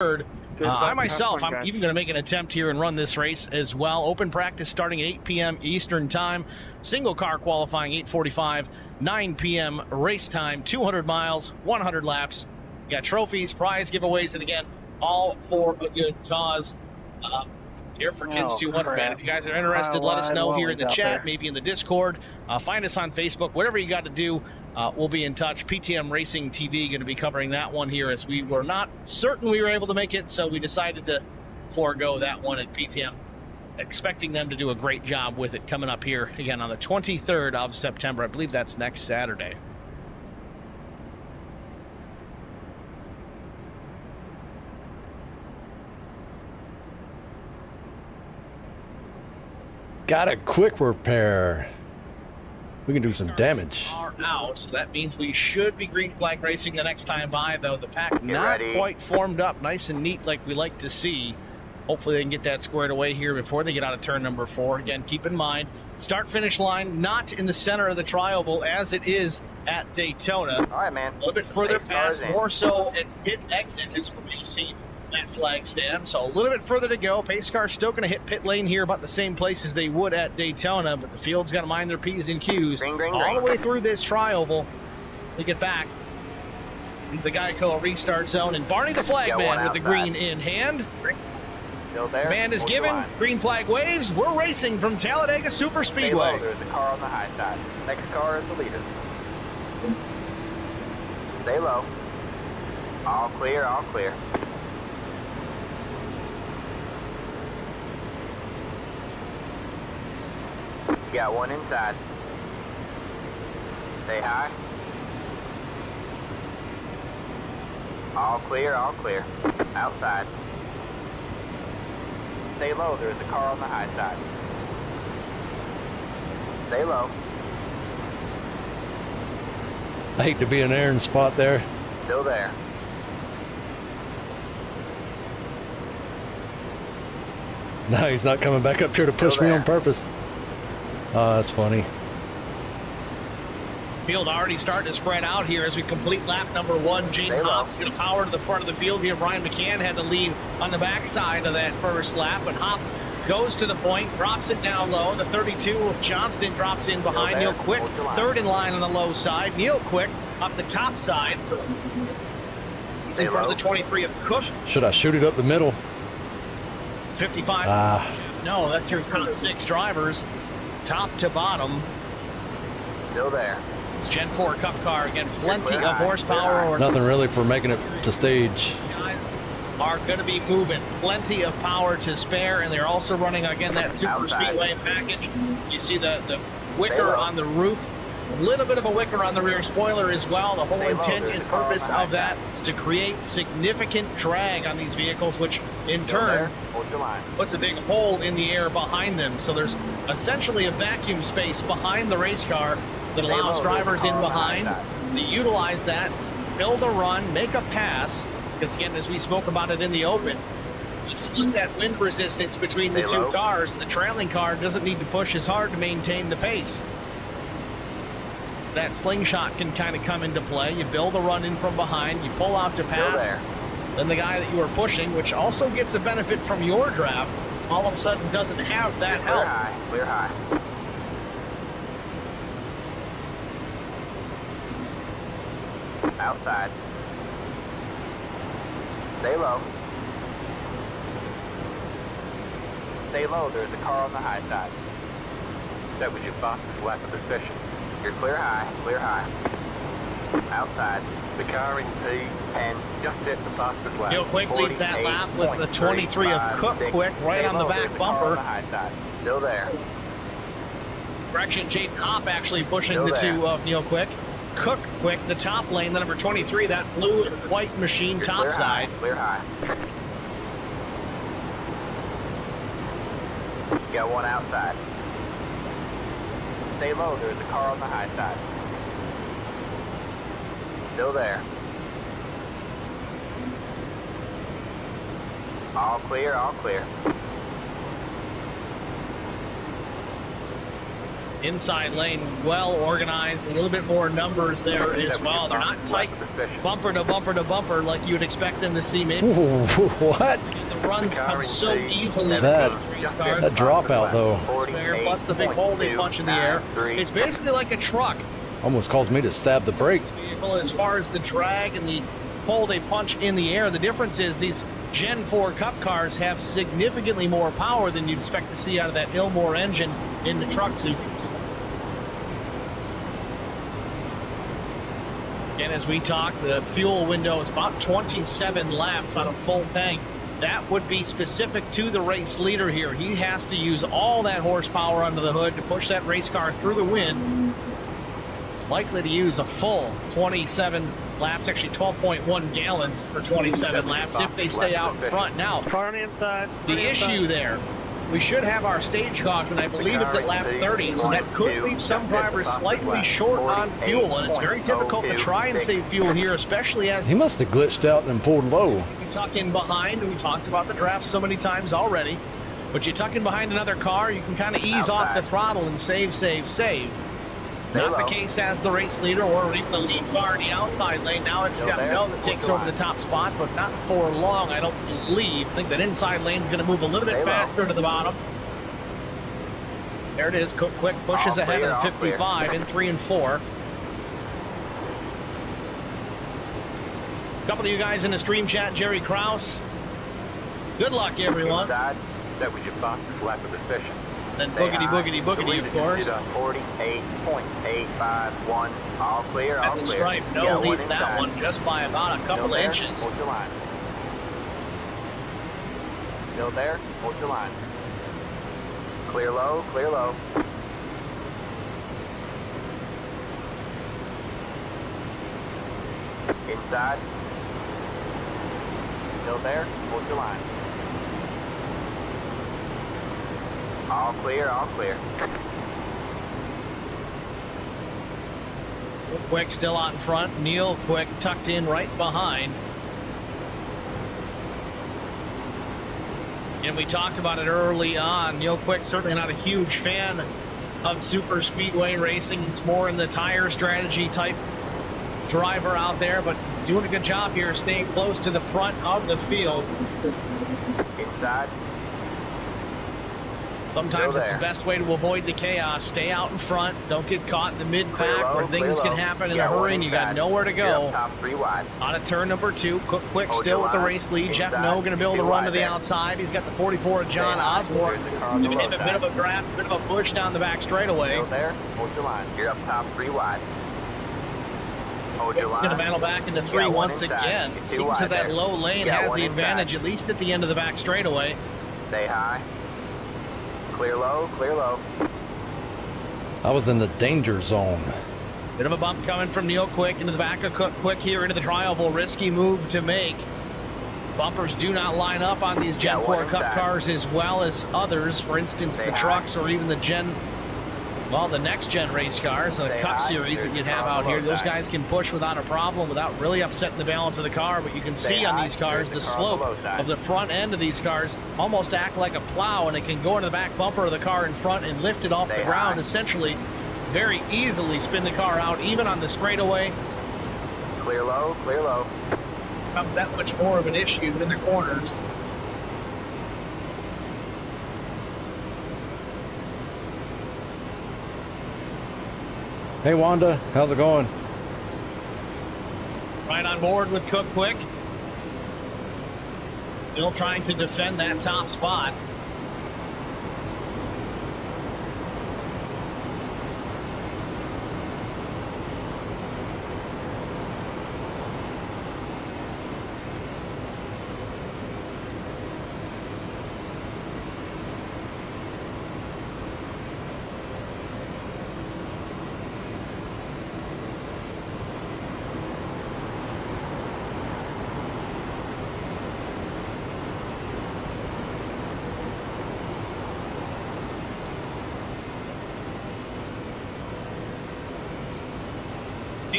I myself, I'm even going to make an attempt here and run this race as well. Open practice starting at 8 p.m. Eastern time. Single car qualifying 8:45, 9 p.m. race time, 200 miles, 100 laps. You got trophies, prize giveaways, and again, all for a good cause. Here for Kids 200, man. If you guys are interested, let us know here in the chat, maybe in the Discord. Find us on Facebook, whatever you got to do. We'll be in touch. PTM Racing TV going to be covering that one here, as we were not certain we were able to make it, so we decided to forego that one at PTM. Expecting them to do a great job with it coming up here again on the 23rd of September. I believe that's next Saturday. Got a quick repair. We can do some damage. Are out, so that means we should be green flag racing the next time by, though the pack not quite formed up nice and neat like we like to see. Hopefully they can get that squared away here before they get out of turn number 4. Again, keep in mind, start-finish line not in the center of the tri-oval as it is at Daytona. All right, man. A little bit further past, more so at pit exit is where we see that flag stand. So a little bit further to go. Pace car still going to hit pit lane here about the same place as they would at Daytona, but the field's got to mind their P's and Q's all the way through this tri-oval. They get back into the Geico restart zone, and Barney the flag man with the green in hand. Command is given. Green flag waves. We're racing from Talladega Super Speedway. There's the car on the high side. Next car is the leader. Stay low. All clear, all clear. You got one inside. Stay high. All clear, all clear. Outside. Stay low, there's a car on the high side. Stay low. I hate to be an Aaron spot there. Still there. No, he's not coming back up here to push me on purpose. Oh, that's funny. Field already starting to spread out here as we complete lap number 1. Gene Hopp's going to power to the front of the field here. Brian McCann had the lead on the backside of that first lap, but Hopp goes to the point, drops it down low. The 32 of Johnston drops in behind. Neil Quick, third in line on the low side. Neil Quick up the top side. He's in front of the 23 of Cook. Should I shoot it up the middle? 55. No, that's your top 6 drivers. Top to bottom. Still there. It's Gen 4 Cup car again. Plenty of horsepower. Nothing really for making it to stage. These guys are going to be moving. Plenty of power to spare, and they're also running again that super speedway package. You see the wicker on the roof. A little bit of a wicker on the rear spoiler as well. The whole intent and purpose of that is to create significant drag on these vehicles, which in turn puts a big hole in the air behind them. So there's essentially a vacuum space behind the race car that allows drivers in behind to utilize that, build a run, make a pass. Because again, as we spoke about it in the open, you split that wind resistance between the two cars, and the trailing car doesn't need to push as hard to maintain the pace. That slingshot can kind of come into play. You build a run in from behind, you pull out to pass, then the guy that you are pushing, which also gets a benefit from your draft, all of a sudden doesn't have that help. Clear high. Outside. Stay low. Stay low, there's a car on the high side. That was your fastest lap of the session. You're clear high, clear high. Outside. The car in P10 just hit the fastest lap. Neil Quick leads that lap with the 23 of Cook Quick right on the back bumper. Still there. Correction, Jaden Hopp actually pushing the 2 of Neil Quick. Cook Quick, the top lane, the number 23, that blue and white machine top side. Clear high. You got one outside. Stay low, there's a car on the high side. Still there. All clear, all clear. Inside lane, well organized, a little bit more numbers there as well. They're not tight bumper to bumper to bumper like you would expect them to see maybe. Ooh, what? The runs come so easily. That cars. dropout, though. Plus the big hole they punch in the air. It's basically like a truck. Almost caused me to stab the brake. As far as the drag and the hole they punch in the air, the difference is these Gen 4 Cup cars have significantly more power than you'd expect to see out of that Ilmore engine in the truck series. And as we talk, the fuel window is about 27 laps on a full tank. That would be specific to the race leader here. He has to use all that horsepower under the hood to push that race car through the wind. Likely to use a full 27 laps, actually 12.1 gallons for 27 laps if they stay out in front. Now, the issue there, we should have our stage caution, and I believe it's at lap 30, so that could leave some drivers slightly short on fuel, and it's very difficult to try and save fuel here, especially as he must have glitched out and pulled low. You tuck in behind, we talked about the draft so many times already, but you tuck in behind another car, you can kind of ease off the throttle and save. Not the case as the race leader or even the lead car in the outside lane. Now it's Jeff Bell that takes over the top spot, but not for long, I don't believe. I think that inside lane is going to move a little bit faster to the bottom. There it is. Quick pushes ahead of the 55 in 3 and 4. A couple of you guys in the stream chat, Jerry Krause. Good luck, everyone. That was your fastest lap of the session. Then boogity, of course. 48.851. All clear, all And the clear. stripe, no leads that one just by about a couple of inches. Hold your line. Still there? Hold your line. Clear low, clear low. Inside. Still there? Hold your line. All clear, all clear. Quick still out in front. Neil Quick tucked in right behind. And we talked about it early on. Neil Quick certainly not a huge fan of super speedway racing. It's more in the tire strategy type driver out there, but he's doing a good job here staying close to the front of the field. Inside. Sometimes it's the best way to avoid the chaos. Stay out in front. Don't get caught in the mid-pack where things can happen in a hurry and you got nowhere to go. Top 3 wide. On a turn number 2. Quick still with the race lead. Jeff No going to be able to run to the outside. He's got the 44 of John Osborne. Giving him a bit of a draft, a bit of a push down the back straightaway. Still there. Hold your line. You're up top 3 wide. Hold your line. He's going to battle back into 3 once again. It seems that that low lane has the advantage, at least at the end of the back straightaway. Stay high. Clear low, clear low. I was in the danger zone. Bit of a bump coming from Neil Quick into the back of Quick here into the tri-oval. Risky move to make. Bumpers do not line up on these Gen 4 Cup cars as well as others. For instance, the trucks or even the the next gen race cars, the Cup series that you'd have out here. Those guys can push without a problem, without really upsetting the balance of the car. But you can see on these cars, the slope of the front end of these cars almost act like a plow, and it can go into the back bumper of the car in front and lift it off the ground, essentially very easily spin the car out, even on the straightaway. Clear low, clear low. Becomes that much more of an issue in the corners. Hey Wanda, how's it going? Right on board with Quick. Still trying to defend that top spot.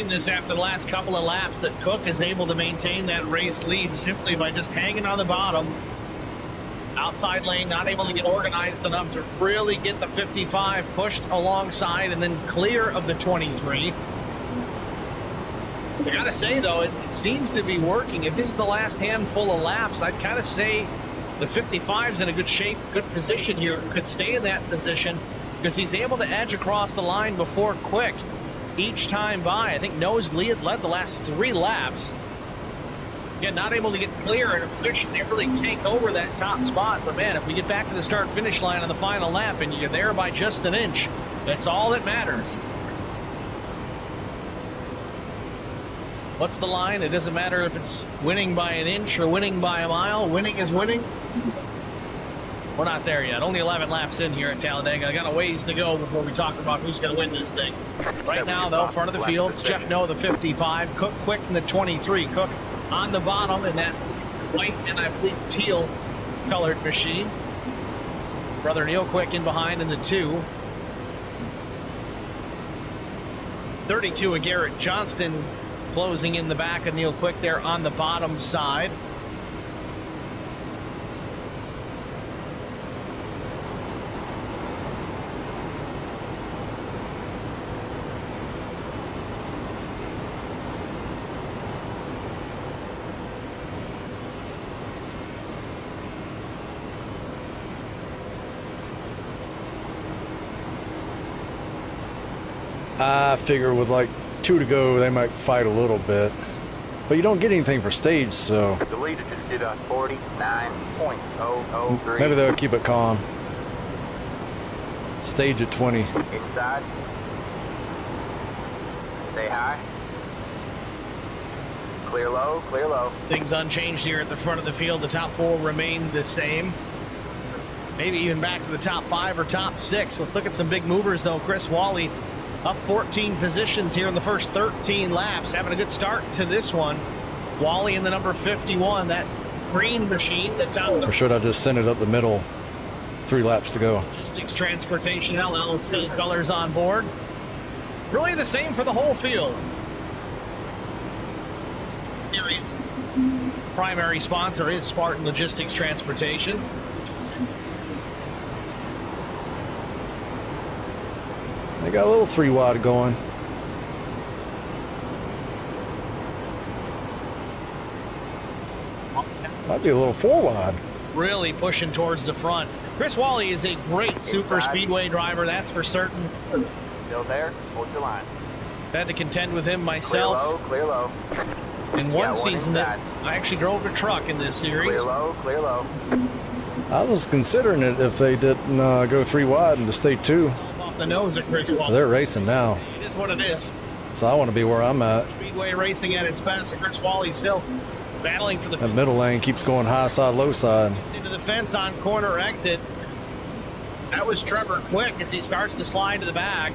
This after the last couple of laps that Cook is able to maintain that race lead simply by just hanging on the bottom. Outside lane, not able to get organized enough to really get the 55 pushed alongside and then clear of the 23. I gotta say, though, it seems to be working. If this is the last handful of laps, I'd kind of say the 55's in a good shape, good position here. Could stay in that position because he's able to edge across the line before Quick each time by. I think Noah's led the last 3 laps. Again, not able to get clear and efficiently really take over that top spot. But man, if we get back to the start-finish line on the final lap and you're there by just an inch, that's all that matters. What's the line? It doesn't matter if it's winning by an inch or winning by a mile. Winning is winning. We're not there yet. Only 11 laps in here at Talladega. I got a ways to go before we talk about who's going to win this thing. Right now, though, front of the field, it's Jeff Noah, the 55. Cook Quick in the 23. Cook on the bottom in that white and I believe teal colored machine. Brother Neil Quick in behind in the 2. 32 of Garrett Johnston closing in the back of Neil Quick there on the bottom side. I figure with like 2 to go, they might fight a little bit. But you don't get anything for stage, so The leader just did a 49.003. maybe they'll keep it calm. Stage at 20. Inside. Stay high. Clear low, clear low. Things unchanged here at the front of the field. The top 4 remain the same. Maybe even back to the top 5 or top 6. Let's look at some big movers, though. Chris Wally up 14 positions here in the first 13 laps. Having a good start to this one. Wally in the number 51, that green machine that's out of the... Or should I just send it up the middle? 3 laps to go. Logistics Transportation LLC colors on board. Really the same for the whole field. Series primary sponsor is Spartan Logistics Transportation. They got a little 3 wide going. Might be a little 4 wide. Really pushing towards the front. Chris Wally is a great super speedway driver, that's for certain. Still there? Hold your line. Had to contend with him myself. Clear low, clear low. In one season that I actually drove a truck in this series. Clear low, clear low. I was considering it if they didn't go 3 wide and to stay 2. Off the nose of Chris Wally. They're racing now, It is what it is. so I want to be where I'm at. Speedway racing at its best. Chris Wally still battling for the That middle lane keeps going high side, low side. into the fence on corner exit. That was Trevor Quick as he starts to slide to the back.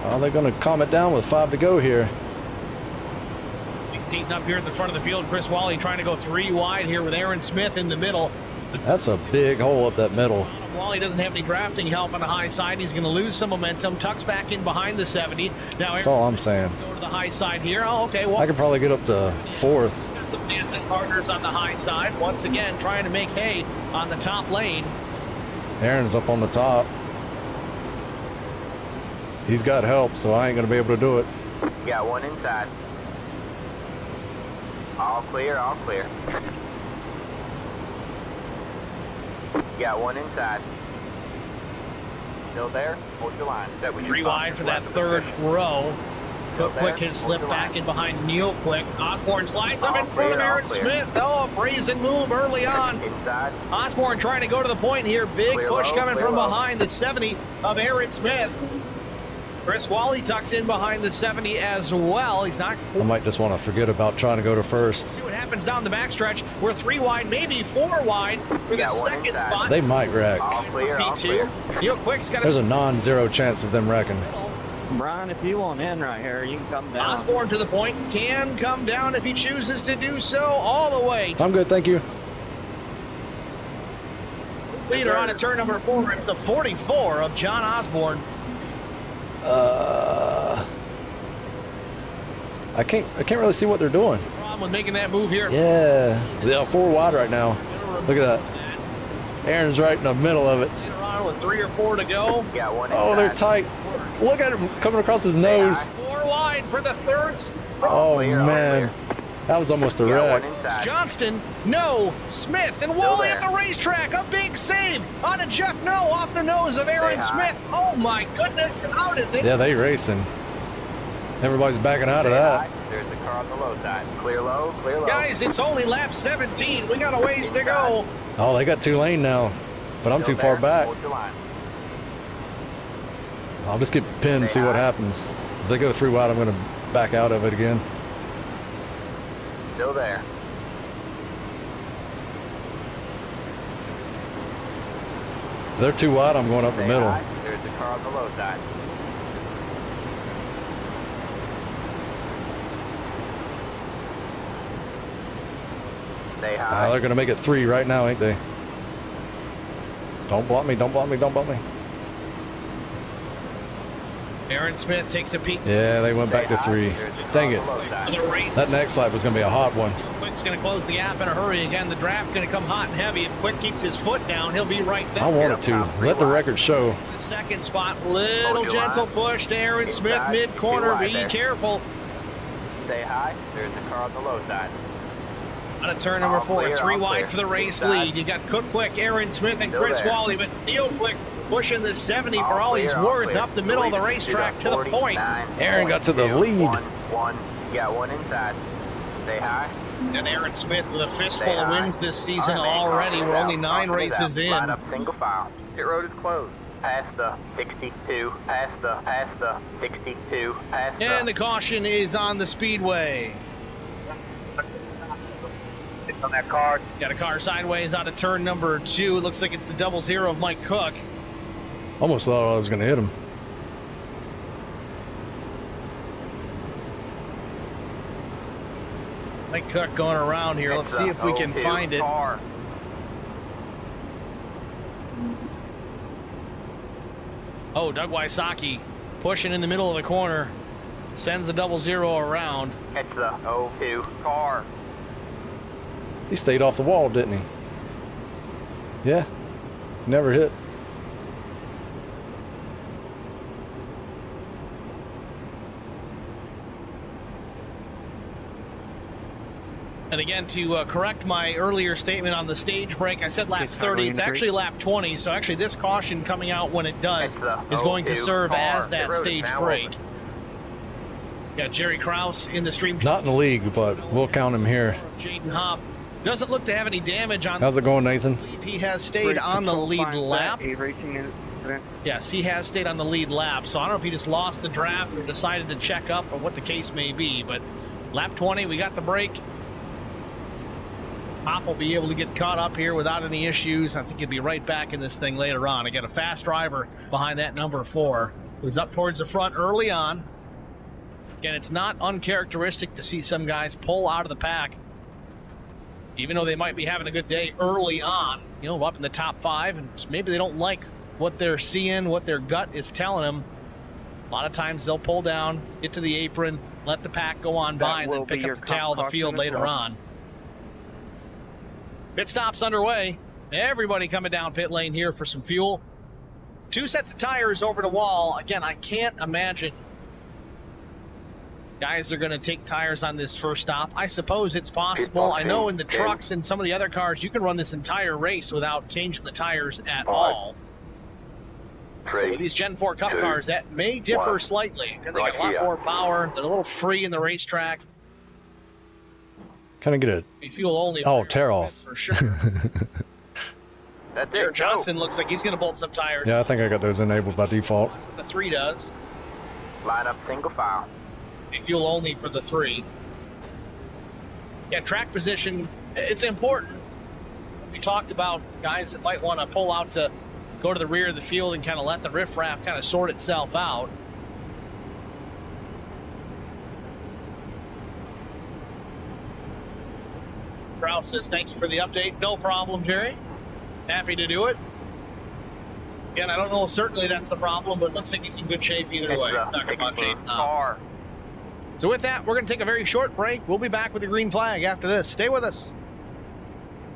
Are they going to calm it down with 5 to go here? He's heating up here at the front of the field. Chris Wally trying to go 3 wide here with Aaron Smith in the middle. That's a big hole up that middle. Wally doesn't have any drafting help on the high side. He's going to lose some momentum. Tucks back in behind the 70. Now That's all I'm saying. go to the high side here. Oh, okay. Well, I could probably get up to 4th. got some dancing partners on the high side. Once again, trying to make hay on the top lane. Aaron's up on the top. He's got help, so I ain't going to be able to do it. Got one inside. All clear, all clear. Got one inside. Still there? Hold your line. That was your 3 wide for that left third position. row. Still Quick there? has slipped Hold your back line. in behind Neil Quick. Osborne slides up All in front of clear, all Aaron clear. Smith. Oh, a brazen move early on. Inside. Osborne trying to go to the point here. Big Clear push low, coming clear from low. behind the 70 of Aaron Smith. Chris Wally tucks in behind the 70 as well. He's not... I might just want to forget about trying to go to first. See what happens down the backstretch. We're 3 wide, maybe 4 wide for the Got one second inside. spot. They might wreck. All clear, all clear. P2. Neil Quick's got There's a non-zero chance of them wrecking. Brian, if you want in right here, you can come down. Osborne to the point, can come down if he chooses to do so all the way. I'm good, thank you. Leader on a turn number 4. It's the 44 of John Osborne. I can't really see what they're doing. problem with making that move here. Yeah. They're 4 wide right now. Look at that. Aaron's right in the middle of it. Later on with 3 or 4 to go. Got one Oh, they're inside. tight. Look at him coming across his nose. 4 wide for the thirds. Oh, Clear, all man. That was almost a clear. Got wreck. one inside. Johnston, no. Smith and Wally there. at the racetrack. A big save on a Jeff No off the nose of Aaron Stay high. Smith. Oh my goodness. How did they? Yeah, they racing. Everybody's backing out of Stay that. high. There's the car on the low side. Clear low, clear low. Guys, it's only lap 17. We got a ways to go. Oh, they got 2 lane now. But I'm Still too far there. back. Hold your line. I'll just get pinned and see what happens. If they go 3 wide, I'm going to back out of it again. Still there. If they're 2 wide, I'm going up the Stay middle. high. There's the car on the low side. Stay high. They're going to make it 3 right now, ain't they? Don't block me, don't block me, don't block me. Aaron Smith takes a peek. Yeah, they went back to 3. Dang it. For the race. That next lap was going to be a hot one. Quick's going to close the gap in a hurry. Again, the draft going to come hot and heavy. If Quick keeps his foot down, he'll be right there. I wanted to. Let the record show. The second spot, little Hold your gentle line. push to Aaron Smith Inside. mid-corner. Be Be wide there. careful. Stay high. There's the car on the low side. On a turn number All 4, clear, 3 all wide clear. for the race Inside. lead. You got Cook Quick, Aaron Smith, and Still Chris there. Wally, but Theo Quick pushing the 70 for All all he's clear, all worth clear. up the middle of the Lead racetrack to the 49. point. Aaron got to the 2, lead. 1. You got one inside. Stay high. And Aaron Smith with a fistful Stay of high. wins this season All right, man, already. caution We're is only out. 9 Caution is races out. in. Line up single file. Pit road is closed. Past the 62. Past the 62. Past And the caution is on the speedway. on that car. Got a car sideways out of turn number 2. Looks like it's the 00 of Mike Cook. Almost thought I was going to hit him. Mike Cook going around here. Let's see if we can find it. Car. Oh, Doug Wysocki pushing in the middle of the corner. Sends the 00 around. It's the 02 car. He stayed off the wall, didn't he? Yeah. Never hit. And again, to correct my earlier statement on the stage break, I said lap 30. It's actually lap 20. So actually this caution coming out when it does is going to serve as that stage break. Got Jerry Krause in the stream. Not in the league, but we'll count him here. Jaden Hopp doesn't look to have any damage on. How's it going, Nathan? He has stayed on the lead lap. Yes, he has stayed on the lead lap. So I don't know if he just lost the draft or decided to check up or what the case may be. But lap 20, we got the break. Hopp will be able to get caught up here without any issues. I think he'll be right back in this thing later on. I got a fast driver behind that number 4 who's up towards the front early on. Again, it's not uncharacteristic to see some guys pull out of the pack, even though they might be having a good day early on, you know, up in the top 5, and maybe they don't like what they're seeing, what their gut is telling them. A lot of times they'll pull down, get to the apron, let the pack go on by, and then pick up the tail of the field later on. Pit stop's underway. Everybody coming down pit lane here for some fuel. 2 sets of tires over the wall. Again, I can't imagine guys are going to take tires on this first stop. I suppose it's possible. I know in the trucks and some of the other cars, you can run this entire race without changing the tires at all. With these Gen 4 Cup cars, that may differ slightly. They got a lot more power. They're a little free in the racetrack. Kind of get it. Be fuel only. Oh, tear off. For sure. That's Derek it. Johnson looks like he's going to bolt some tires. Yeah, I think I got those enabled by default. The 3 does. Line up single file. Be fuel only for the 3. Yeah, track position, it's important. We talked about guys that might want to pull out to go to the rear of the field and kind of let the riffraff kind of sort itself out. Krause says, thank you for the update. No problem, Jerry. Happy to do it. Again, I don't know, certainly that's the problem, but it looks like he's in good shape either way. It's Talking about Jaden Hopp. car. So with that, we're going to take a very short break. We'll be back with the green flag after this. Stay with us.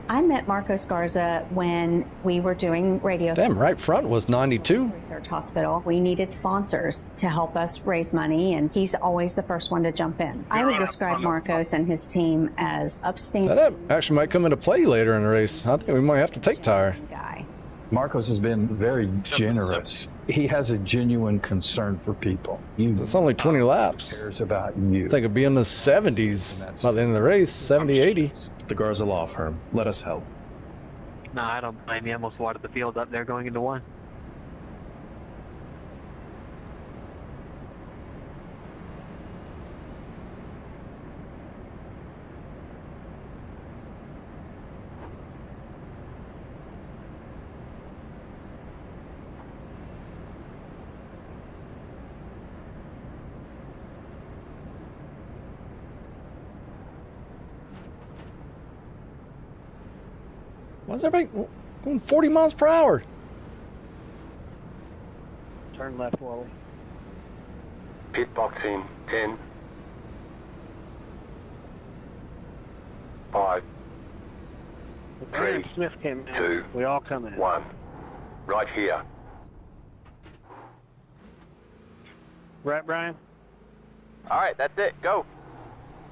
I met Marcos Garza when we were doing radio. Damn, right front was 92. Research Hospital. We needed sponsors to help us raise money, and he's always the first one to jump in. I would describe Marcos and his team as upstanding. That actually might come into play later in the race. I think we might have to take tire. Guy. Marcos has been very generous. He has a genuine concern for people. It's only 20 laps. He cares about you. I think it'd be in the 70s by the end of the race, 70, 80. The Garza Law Firm. Let us help. No, I don't blame you. I almost watered the field up there going into one. Why is everybody going 40 miles per hour? Turn left, Wally. Pit box in 10, 5, Aaron Smith came in. 2, We all come in. 1. Right here. Right, Brian? All right, that's it. Go.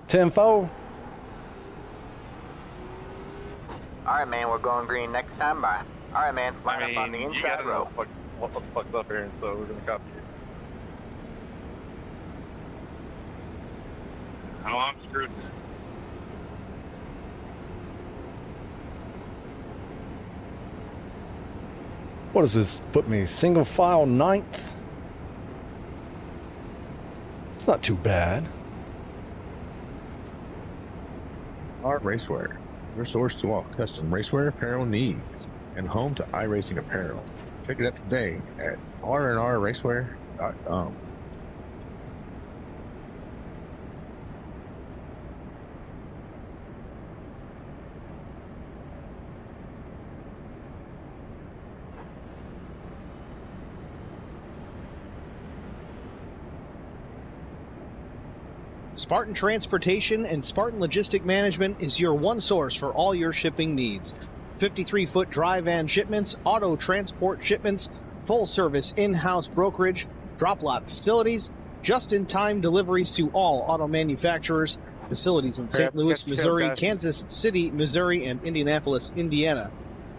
10-4. All right, man, we're going green next time by. All right, man, line up on the inside row. What the fuck's up here, so we're gonna copy you. Oh, I'm screwed. What does this put me? Single file 9th? It's not too bad. Our Racewear, your source to all custom racewear apparel needs, and home to iRacing apparel. Check it out today at rnrracewear.com. Spartan Transportation and Spartan Logistic Management is your one source for all your shipping needs. 53-foot dry van shipments, auto transport shipments, full-service in-house brokerage, drop lot facilities, just-in-time deliveries to all auto manufacturers, facilities in St. Louis, Missouri, Kansas City, Missouri, and Indianapolis, Indiana.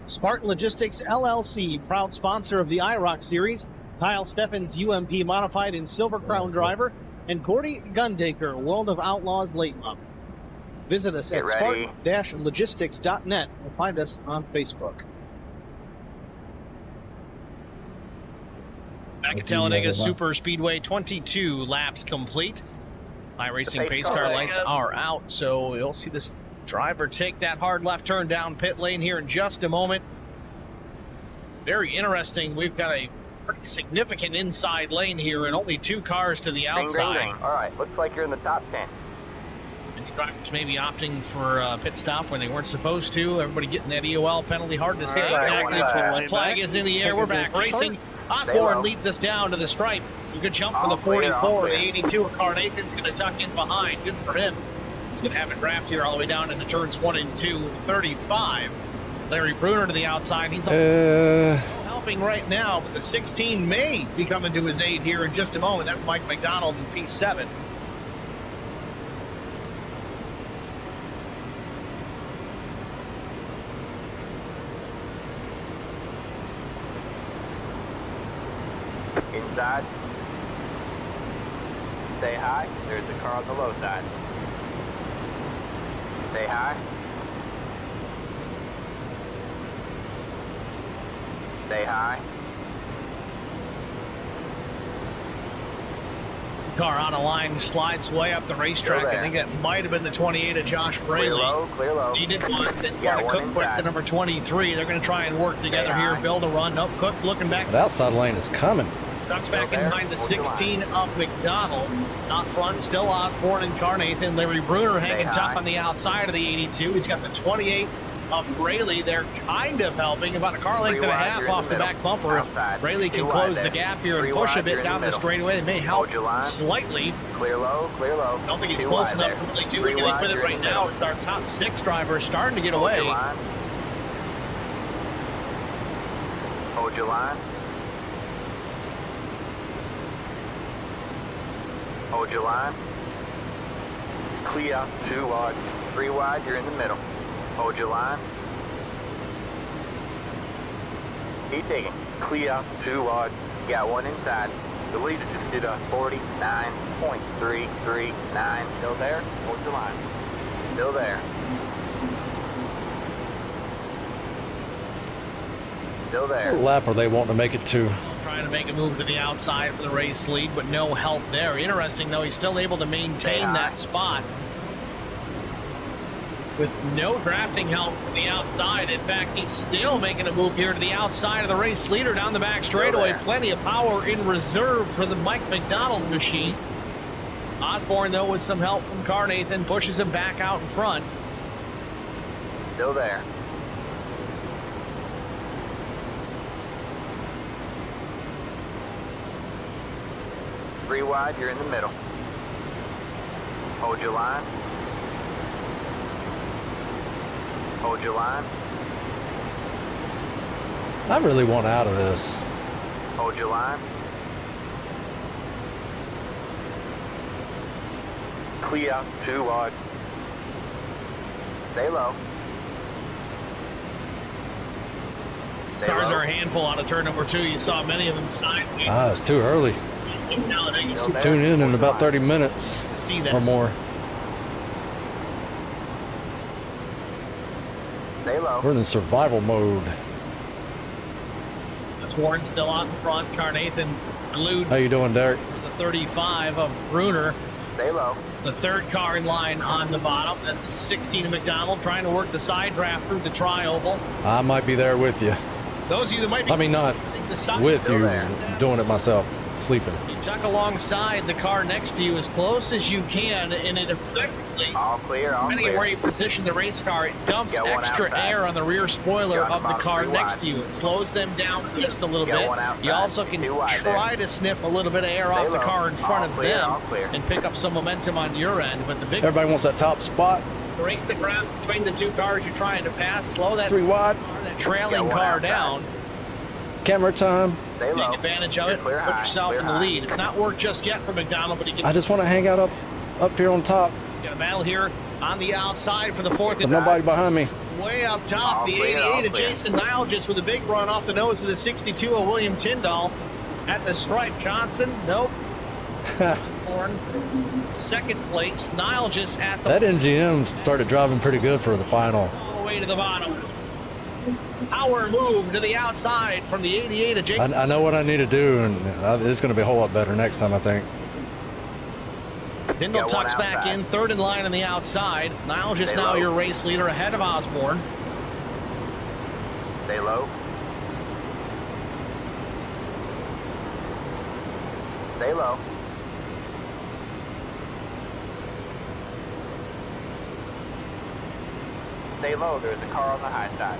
Spartan Logistics LLC, proud sponsor of the IROC Series, Kyle Steffens UMP Modified and Silver Crown Driver, and Gordy Gundaker, World of Outlaws late model. Visit us at spartan-logistics.net or find us on Facebook. Back at Talladega Super Speedway, 22 laps complete. iRacing pace car lights are out, so you'll see this driver take that hard left turn down pit lane here in just a moment. Very interesting. We've got a pretty significant inside lane here and only two cars to the outside. Ding, ding, ding. All right, looks like you're in the top 10. Many drivers may be opting for a pit stop when they weren't supposed to. Everybody getting that EOL penalty. Hard to say exactly. The flag is in the air. We're back racing. Osborne leads us down to the stripe. A good jump for the 44. The 82 of Carnathan's going to tuck in behind. Good for him. He's going to have it wrapped here all the way down into turns 1 and 2. 35. Larry Bruner to the outside. He's helping right now, but the 16 may be coming to his aid here in just a moment. That's Mike McDonald in P7. Inside. Stay high. There's the car on the low side. Stay high. Stay high. Car on a line, slides way up the racetrack. I think that might have been the 28 of Josh Braley. Clear low. He did once in front of Cook, the number 23. They're going to try and work together here, build a run. Nope, Cook looking back. The outside lane is coming. Ducks back in behind the 16 of McDonald. Not front, still Osborne and Carnathan. Larry Bruner hanging tough on the outside of the 82. He's got the 28 of Rayleigh. They're kind of helping, about a car length and a half off the back bumper. If Rayleigh can close the gap here and push a bit down the straightaway, it may help slightly. Clear low, clear low. I don't think it's close enough to really do anything with it right now. It's our top 6 driver starting to get away. Hold your line. Hold your line. Clear, 2 wide. 3 wide, you're in the middle. Hold your line. Keep digging. Clear, 2 wide. You got 1 inside. The leader just did a 49.339. Still there? Hold your line. Still there. Still there. What lap are they wanting to make it to? Trying to make a move to the outside for the race lead, but no help there. Interesting, though, he's still able to maintain that spot with no drafting help from the outside. In fact, he's still making a move here to the outside of the race leader down the back straightaway. Plenty of power in reserve for the Mike McDonald machine. Osborne, though, with some help from Carnathan, pushes him back out in front. Still there. Three wide, you're in the middle. Hold your line. Hold your line. I really want out of this. Hold your line. Clear, 2 wide. Stay low. Stay Cars low. are a handful out of turn number 2. You saw many of them sideways. It's too early. Talladega. Tune in about 30 minutes See that. or more. Stay low. We're in survival mode. Warren still out in front. Carnathan glued How you doing, Derek? for the 35 of Bruner. Stay low. The 3rd car in line on the bottom. Then the 16 of McDonald trying to work the side draft through the tri-oval. I might be there with you. Those of you that might be not the side with you, doing it myself, sleeping. You tuck alongside the car next to you as close as you can, and it effectively, All clear, all depending on clear. where you position the race car, it dumps Got one extra outside. air on the rear spoiler Got of the about car 3 next wide. to you. It slows them down just a little Got bit. one outside. You also can 2 wide try there. to snip a little bit of air Stay off the low. car in front All of clear, them all clear. and pick up some momentum on your end. But the big Everybody wants that top spot. break the ground between the 2 cars you're trying to pass, slow that 3 wide. that trailing Got one car outside. down. Camera time. Stay low. Take advantage of You're it, clear put high, yourself clear in the high. lead. It's not worked just yet for McDonald, but he I can just want to hang out up here on top. get a battle here on the outside for the 4th. With nobody behind me. Way up top, All the clear, 88 all of clear. Jason Nile just with a big run off the nose of the 62 of William Tyndall at the stripe. Johnson, nope. Osborne, 2nd place. Nile just at the That NGM started driving pretty good for the final. all the way to the bottom. Power move to the outside from the 88 of Jason. I know what I need to do, and it's going to be a whole lot better next time, I think. Tyndall Got one tucks back outside. in, 3rd in line on the outside. Nile just Stay now low. your race leader ahead of Osborne. Stay low. Stay low. Stay low. There's a car on the high side.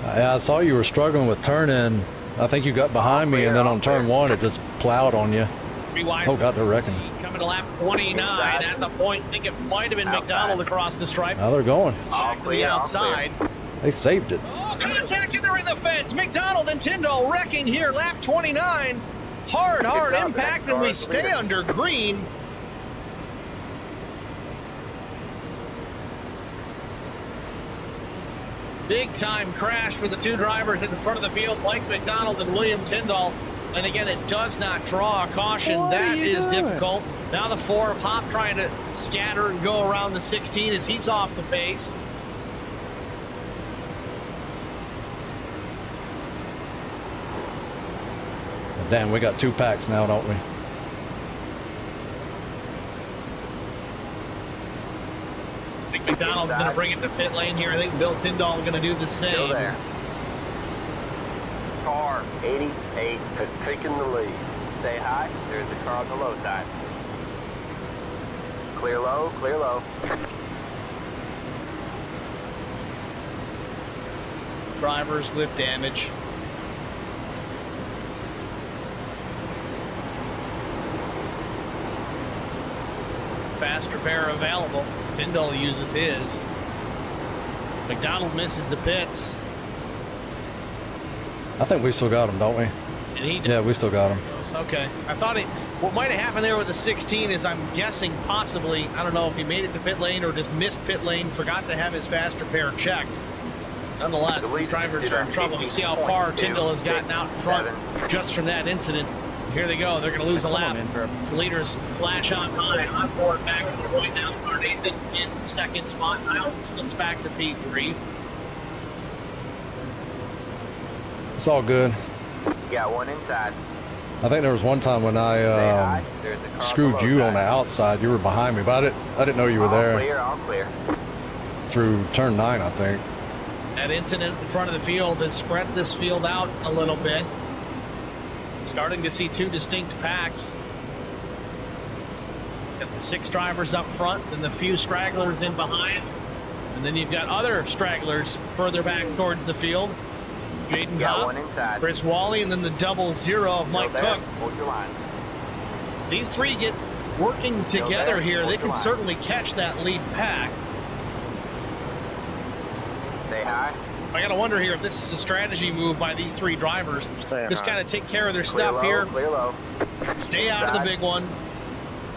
I saw you were struggling with turn-in. I think you got behind me, and then on turn 1, it just plowed on you. 3 wide. Oh, God, they're wrecking. Coming to lap 29 at the point. I think it might have been Outside. McDonald across the stripe. Now they're going. All Back to the clear, all outside. They saved it. Oh, contact and they're in the fence. McDonald and Tyndall wrecking here. Lap 29. Hard job, the impact, next and car we is the stay leader. under green. Big time crash for the 2 drivers in the front of the field, Mike McDonald and William Tyndall. And again, it does not draw a caution. That is difficult. Now the 4 of Hop trying to scatter and go around the 16 as he's off the pace. Damn, we got 2 packs now, don't we? I think McDonald's going to bring it to pit lane here. I think Bill Tyndall is going to do the same. Still there. Car 88 has taken the lead. Stay high. There's a car on the low side. Clear low, clear low. Drivers with damage. Fast repair available. Tyndall uses his. McDonald misses the pits. I think we still got him, don't we? And he Yeah, we still got him. Okay. I thought what might have happened there with the 16 is I'm guessing possibly, I don't know if he made it to pit lane or just missed pit lane, forgot to have his fast repair checked. Nonetheless, these drivers are in trouble. You see how far Tyndall has gotten out in front just from that incident. Here they go. They're going to lose a lap. Its leaders flash on by. Osborne back on the right now. Nathan in second spot. Now slips back to P3. It's all good. You got one inside. I think there was one time when I screwed you on the outside. You were behind me, but I didn't know you were there. All clear, all clear. Through turn 9, I think. That incident in front of the field has spread this field out a little bit. Starting to see two distinct packs. Got the 6 drivers up front and the few stragglers in behind. And then you've got other stragglers further back towards the field. Jaden Goff, Chris Wally, and then the 00 of Mike Cook. Hold your line. These three get working together here. They can certainly catch that lead pack. Stay high. I gotta wonder here if this is a strategy move by these 3 drivers. Just kind of take care of their Clear stuff low, here. Clear low. Stay out of the big one.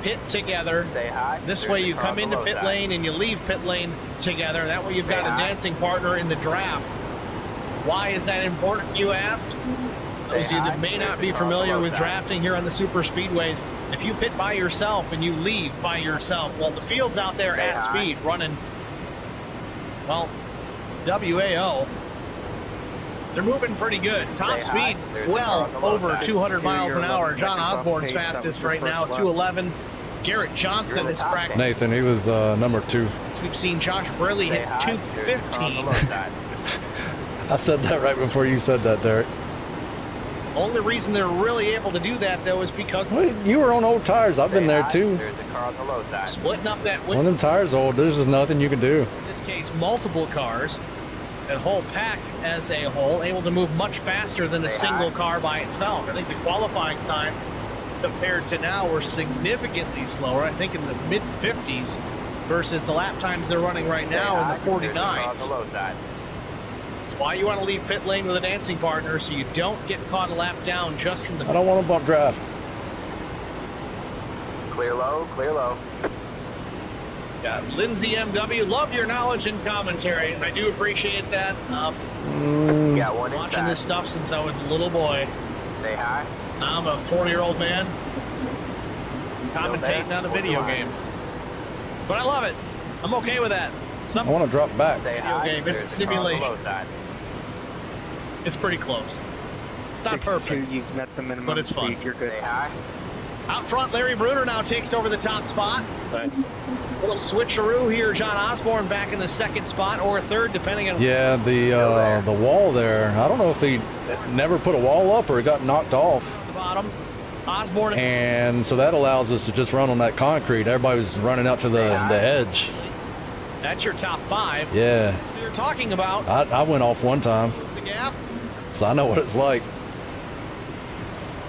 Pit together. Stay high. This There's way the you car come on the into low pit side. lane and you leave pit lane together. That way you've got a dancing partner in the draft. Why is that important, you asked? Those of you that may not be familiar with drafting here on the super speedways, if you pit by yourself and you leave by yourself, well, the field's out there at speed running, well, WAO. They're moving pretty good. Top speed, well over 200 miles an hour. John Osborne's fastest right now, 211. Garrett Johnston is cracking. Nathan, he was number 2. We've seen Josh Briley hit 215. I said that right before you said that, Derek. Only reason they're really able to do that, though, is because Well, you were on old tires. I've been there too. There's the car on the low side. splitting up that When them tires old, there's just nothing you can do. in this case, multiple cars, that whole pack as a whole, able to move much faster than a single car by itself. I think the qualifying times compared to now were significantly slower. I think in the mid-50s versus the lap times they're running right now in the 49s. Why you want to leave pit lane with a dancing partner so you don't get caught a lap down just from the... I don't want to bump draft. Clear low, clear low. Got Lindsay MW, love your knowledge and commentary. I do appreciate that. Got one Watching this stuff since I was a little boy. Stay high. I'm a 40-year-old man commentating on a video game. But I love it. I'm okay with that. I want to drop back. Stay Video high. game, it's a There's the car on the simulation. low side. It's pretty close. It's not perfect, You've met the minimum but it's fun. speed. You're good. Stay high. Out front, Larry Bruner now takes over the top spot. Little switcheroo here. John Osborne back in the second spot or third, depending on... Yeah, the wall there. I don't know if he never put a wall up or it got knocked off. the bottom. Osborne... And so that allows us to just run on that concrete. Everybody was running out to the edge. That's your top 5. Yeah. That's what you're talking about. I went off one time, What's the gap? so I know what it's like.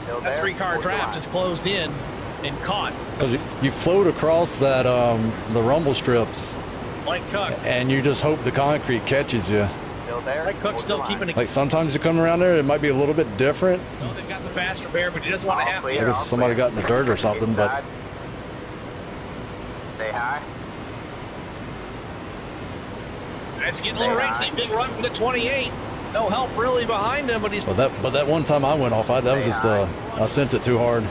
Still That there. 3-car Hold your draft line. is closed in and caught. Because you float across that the rumble strips, Mike Cook. and you just hope the concrete catches you. Still there. Mike Cook's Hold still your line. keeping it. Like sometimes you come around there, it might be a little bit different. No, they've got the fast repair, but he doesn't want to All have clear, I guess all somebody clear. got in the dirt or something, but Inside. Stay high. It's getting a little racy. Big run for the 28. No help really behind him, but he's... but that one time I went off, that was just I sent it too hard.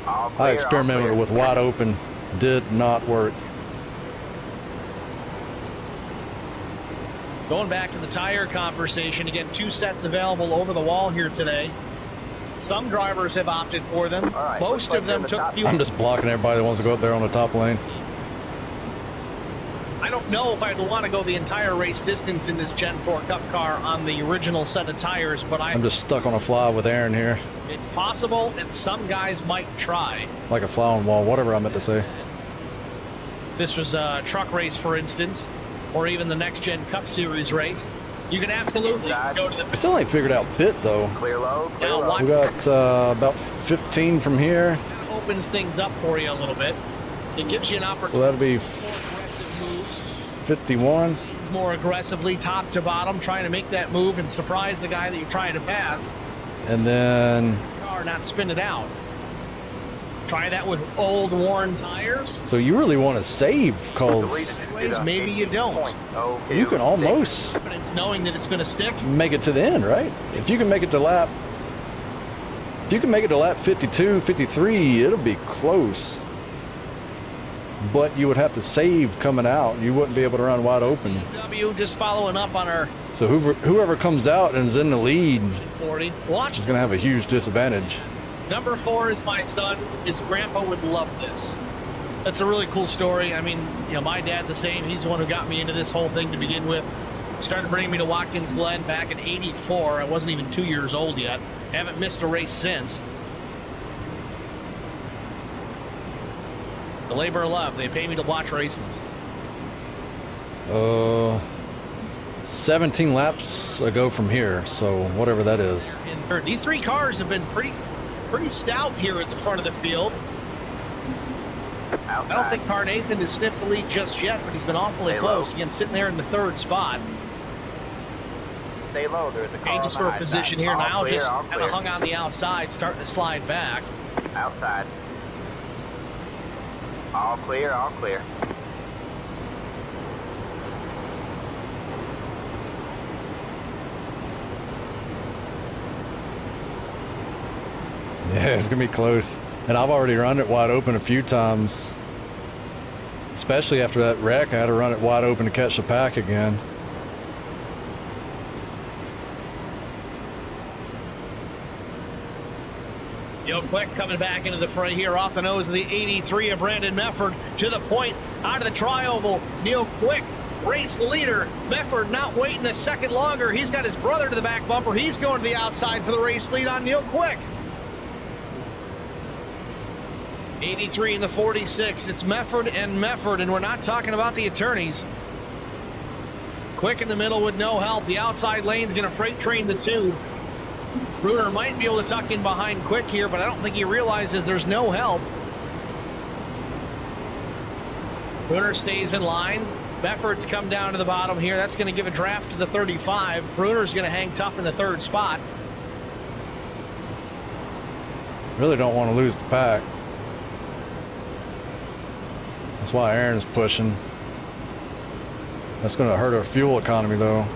All clear, I all experimented clear. with wide open, did not work. Going back to the tire conversation, again, 2 sets available over the wall here today. Some drivers have opted for them. All right, Most looks of like them they're took the top few... I'm just blocking everybody that wants to go up there on the top lane. I don't don't know if I'd want to go the entire race distance in this Gen 4 Cup car on the original set of tires, but I'm just stuck on a fly with Aaron here. It's possible, and some guys might try. Like a fly on wall, whatever I meant to say. If this was a truck race, for instance, or even the next Gen Cup Series race, you can absolutely go to the... I still ain't figured out bit, though. Clear low, clear Now, low. We got about 15 from here. Opens things up for you a little bit. It gives you an opportunity. So that'll be for aggressive moves. 51. More aggressively, top to bottom, trying to make that move and surprise the guy that you're trying to pass. And then... Car not spin it out. Try that with old worn tires. So you really want to save, because Maybe you don't. you can almost Confidence knowing that it's going to stick. make it to the end, right? If you can make it to lap... If you can make it to lap 52, 53, it'll be close. But you would have to save coming out. You wouldn't be able to run wide open. W just following up on our So whoever comes out and is in the lead 40. Watch. is going to have a huge disadvantage. Number 4 is my son. His grandpa would love this. That's a really cool story. I mean, you know, my dad the same. He's the one who got me into this whole thing to begin with. Started bringing me to Watkins Glen back in '84. I wasn't even 2 years old yet. Haven't missed a race since. The labor of love. They pay me to watch races. 17 laps ago from here, so whatever that is. And these 3 cars have been pretty stout here at the front of the field. I don't think Carnathan has sniffed the lead just yet, but he's been awfully close. Again, sitting there in the 3rd spot. Stay low. There's a car Changes on the for high position side. here. All Now clear, just all kind of clear. hung on the outside, starting to slide back. Outside. All clear, all clear. Yeah, it's going to be close. And I've already run it wide open a few times. Especially after that wreck, I had to run it wide open to catch the pack again. Quick coming back into the fray here off the nose of the 83 of Brandon Mefford to the point out of the tri-oval. Neil Quick, race leader. Mefford not waiting a second longer. He's got his brother to the back bumper. He's going to the outside for the race lead on Neil Quick. 83 in the 46. It's Mefford, and we're not talking about the attorneys. Quick in the middle with no help. The outside lane's going to freight train the 2. Bruner might be able to tuck in behind Quick here, but I don't think he realizes there's no help. Bruner stays in line. Mefford's come down to the bottom here. That's going to give a draft to the 35. Bruner's going to hang tough in the 3rd spot. Really don't want to lose the pack. That's why Aaron's pushing. That's going to hurt our fuel economy, though.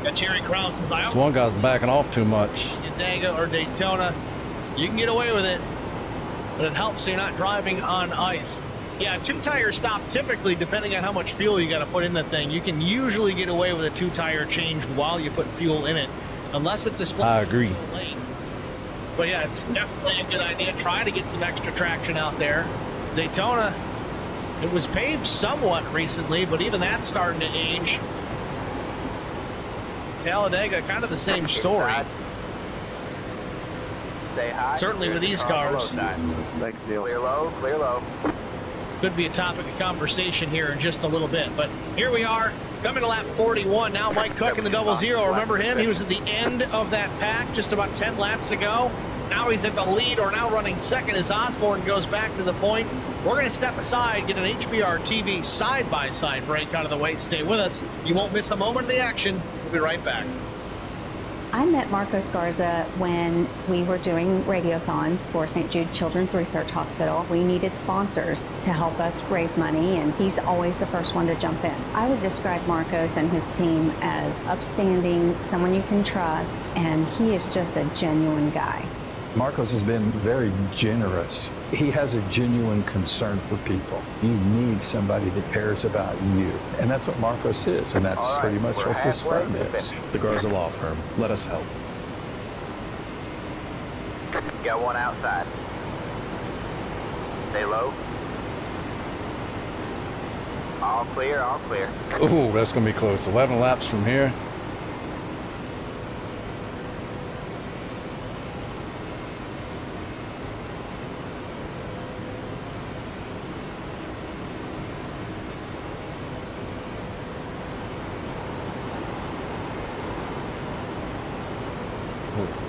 Got Jerry Krause. This one guy's backing off too much. Talladega or Daytona, you can get away with it, but it helps so you're not driving on ice. Yeah, 2-tire stop typically, depending on how much fuel you got to put in the thing. You can usually get away with a 2-tire change while you put fuel in it, unless it's a split. I agree. Lane. But yeah, it's definitely a good idea. Try to get some extra traction out there. Daytona, it was paved somewhat recently, but even that's starting to age. Talladega, kind of the same story. Stay high. Certainly with these cars. Thanks, Neil. Clear low, clear low. Could be a topic of conversation here in just a little bit. But here we are, coming to lap 41. Now Mike Cook in the 00. Remember him? He was at the end of that pack just about 10 laps ago. Now he's at the lead, or now running second as Osborne goes back to the point. We're going to step aside, get an HBR TV side-by-side break out of the way. Stay with us. You won't miss a moment of the action. We'll be right back. I met Marcos Garza when we were doing radiothons for St. Jude Children's Research Hospital. We needed sponsors to help us raise money, and he's always the first one to jump in. I would describe Marcos and his team as upstanding, someone you can trust, and he is just a genuine guy. Marcos has been very generous. He has a genuine concern for people. You need somebody that cares about you. And that's what Marcos is, and that's All right, pretty much we're what this halfway firm to is. The Garza Law Firm. Let us help. Got one outside. Stay low. All clear, all clear. Ooh, that's going to be close. 11 laps from here.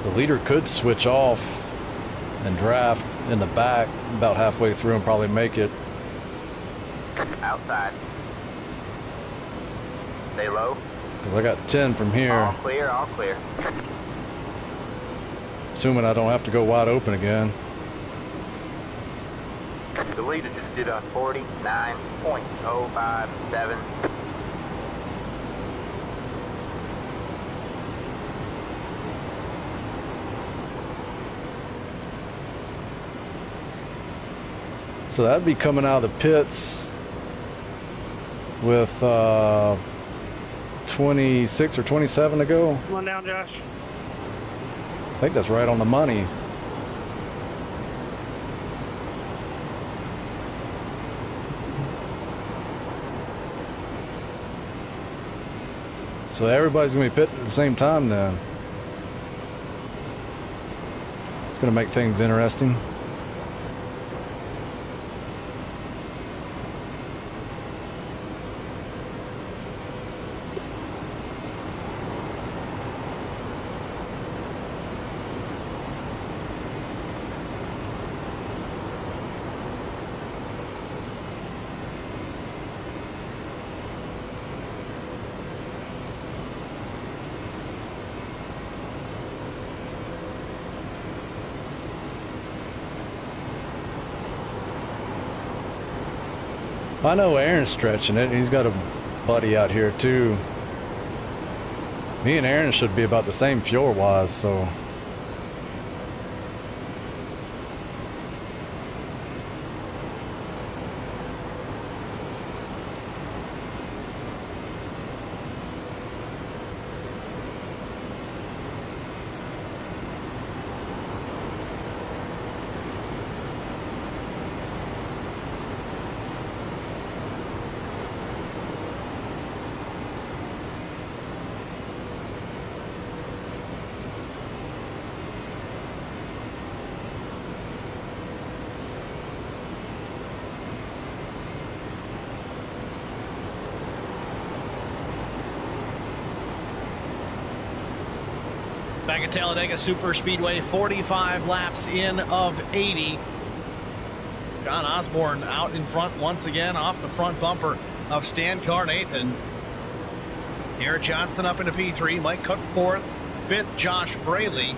The leader could switch off and draft in the back about halfway through and probably make it. Outside. Stay low. Because I got 10 from All here, clear, all clear. assuming I don't have to go wide open again. The leader just did a 49.057. So that'd be coming out of the pits with 26 or 27 to go. Come on down, Josh. I think that's right on the money. So everybody's gonna be pitting at the same time then. It's gonna make things interesting. I know Aaron's stretching it. He's got a buddy out here too. Me and Aaron should be about the same fuel wise, so. Back at Talladega Super Speedway, 45 laps in of 80. John Osborne out in front once again off the front bumper of Stan Carnathan. Garrett Johnston up into P3, Mike Cook fourth, fifth Josh Braley.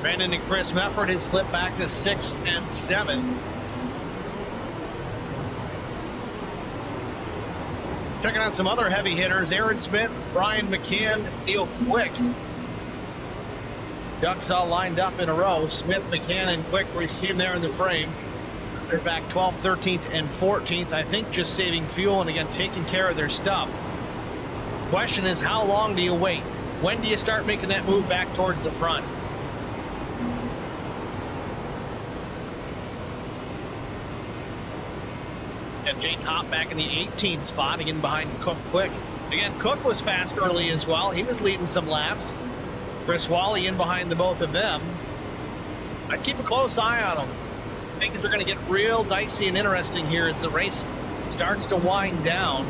Brandon and Chris Mefford has slipped back to 6th and 7th. Checking on some other heavy hitters, Aaron Smith, Brian McCann, Neil Quick. Ducks all lined up in a row. Smith, McCann, and Quick received there in the frame. They're back 12th, 13th, and 14th. I think just saving fuel and, again, taking care of their stuff. Question is, how long do you wait? When do you start making that move back towards the front? And Jake Hopp back in the 18th spot, again behind Cook Quick. Again, Cook was fast early as well. He was leading some laps. Chris Wally in behind the both of them. I'd keep a close eye on them. Things are going to get real dicey and interesting here as the race starts to wind down.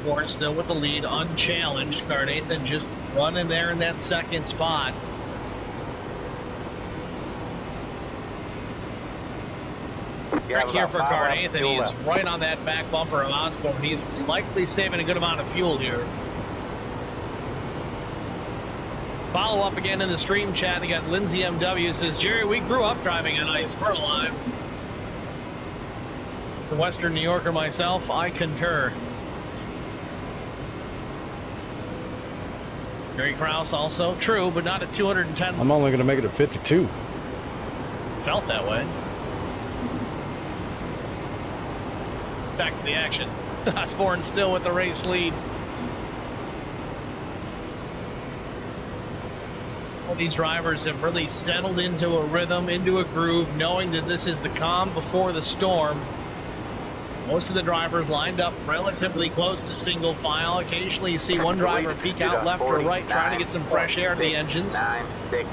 Warren still with the lead, unchallenged. Carnathan just running there in that second spot. Trick here for Carnathan. He's right on that back bumper of Osborne. He's likely saving a good amount of fuel here. Follow up again in the stream chat. We got Lindsay MW says, Jerry, we grew up driving on ice. We're alive. As a Western New Yorker myself, I concur. Gary Krause also. True, but not at 210. I'm only going to make it at 52. Felt that way. Back to the action. Osborne still with the race lead. All these drivers have really settled into a rhythm, into a groove, knowing that this is the calm before the storm. Most of the drivers lined up relatively close to single file. Occasionally you see one driver peek out left or right trying to get some fresh air to the engines. 9-6.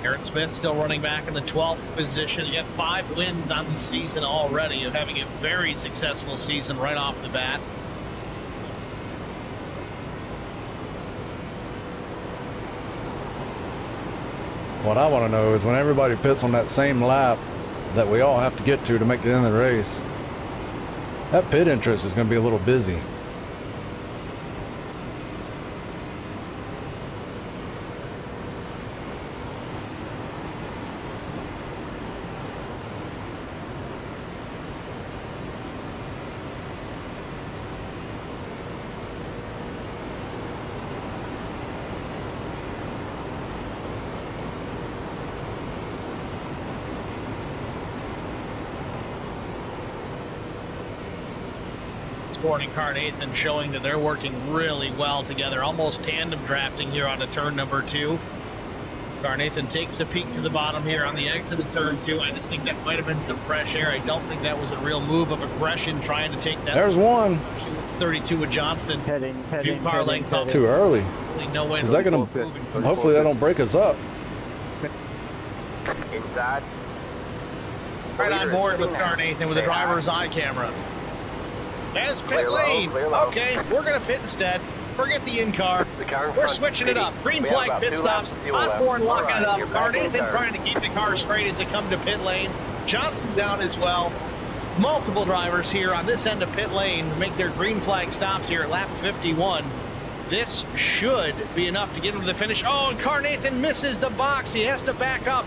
Aaron Smith still running back in the 12th position. He had 5 wins on the season already, of having a very successful season right off the bat. What I want to know is when everybody pits on that same lap that we all have to get to make the end of the race, that pit entrance is going to be a little busy. Sporting car Nathan showing that they're working really well together, almost tandem drafting here on the turn number 2. Carnathan takes a peek to the bottom here on the exit of turn 2. I just think that might have been some fresh air. I don't think that was a real move of aggression trying to take that. There's one. 32 with Johnston. A few car lengths off. Too early. Really no way Is that going to? Hopefully that don't break us up. Inside. Right on board with Carnathan with a driver's eye camera. That's pit Clear low, lane. clear low. Okay, we're going to pit instead. Forget the in-car. The car in We're front switching it up. Green We have flag about pit 2 stops. laps, fuel left. Osborne locking All it right, up. you're back in Carnathan turn. trying to keep the car straight as they come to pit lane. Johnston down as well. Multiple drivers here on this end of pit lane to make their green flag stops here at lap 51. This should be enough to get him to the finish. Oh, and Carnathan misses the box. He has to back up.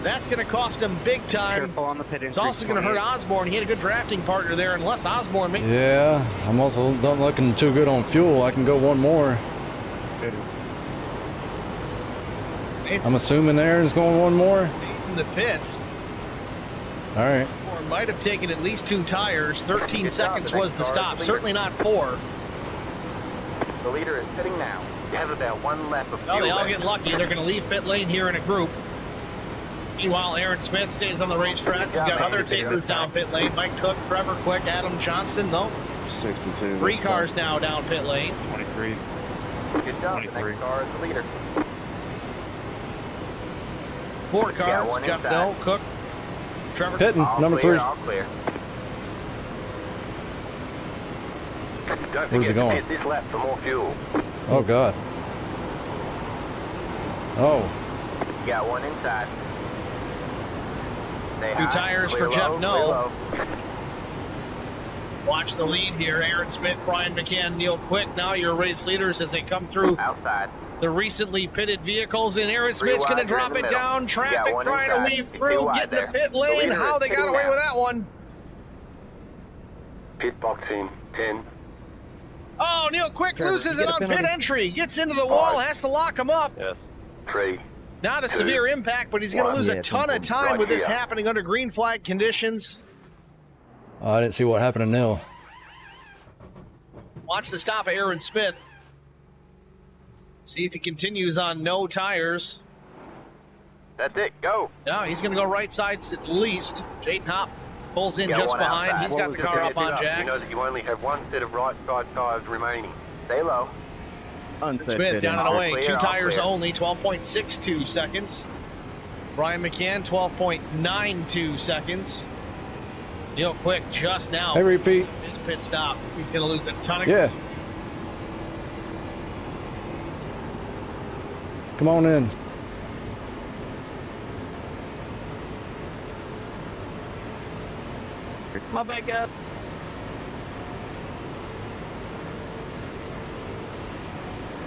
That's going to cost him big time. Careful on the pit It's also going to hurt Osborne. He had a good drafting partner there, unless Osborne makes... Yeah, I'm also not looking too good on fuel. I can go one more. I'm assuming Aaron's going one more. Stays in the pits. All right. Osborne might have taken at least 2 tires. 13 Good job, seconds the was next the car stop. is the Certainly not 4. The leader is sitting now. You have about 1 lap of fuel Well, they all left. get lucky. They're going to leave pit lane here in a group. Meanwhile, Aaron Smith stays on the racetrack. We've got other takers down pit lane. Mike Cook, Trevor Quick, Adam Johnston. No. 62. 3 cars now down pit lane. 23. Good job. The 23. next car is the leader. 4 got cars. one Jeff inside. No, Cook, Trevor. Pitting, All number clear, 3. all clear. Don't Where's he forget to going? hit this lap for more fuel. Oh, God. Oh, You got 1 inside. Stay 2 high, tires clear for Jeff low, No. clear low. Watch the lead here. Aaron Smith, Brian McCann, Neil Quick. Now your race leaders as they come through Outside. the recently pitted vehicles. And Aaron 3 Smith's going to wide, drop you're in it the middle. down. You Traffic got 1 trying to inside. weave 2 through. wide Get in the there. pit lane. leader How is they got sitting away now. with that one. Pit box in 10. Oh, Neil Quick Trevor, loses you it get a on pit penalty. entry. Gets into the wall, 5. has to lock him up. Yes. 3. Not a 2. severe impact, but he's going to lose a Yeah, ton of time right with this here. happening under green flag conditions. oh, I didn't see what happened to Neil. Watch the stop of Aaron Smith. See if he continues on no tires. That's it. Go. No, he's going to go right sides at least. Jaden Hopp pulls in You got just 1 behind. outside. He's got the Just car to up head on it You know jacks. that you only have 1 set of right side tires remaining. Stay low. Smith down and away. Clear, 2 all tires clear. only, 12.62 seconds. Brian McCann, 12.92 seconds. Neil Quick just now. Hey, repeat. His pit stop. He's going to lose a ton of. Yeah. Come on in. My bad, guys.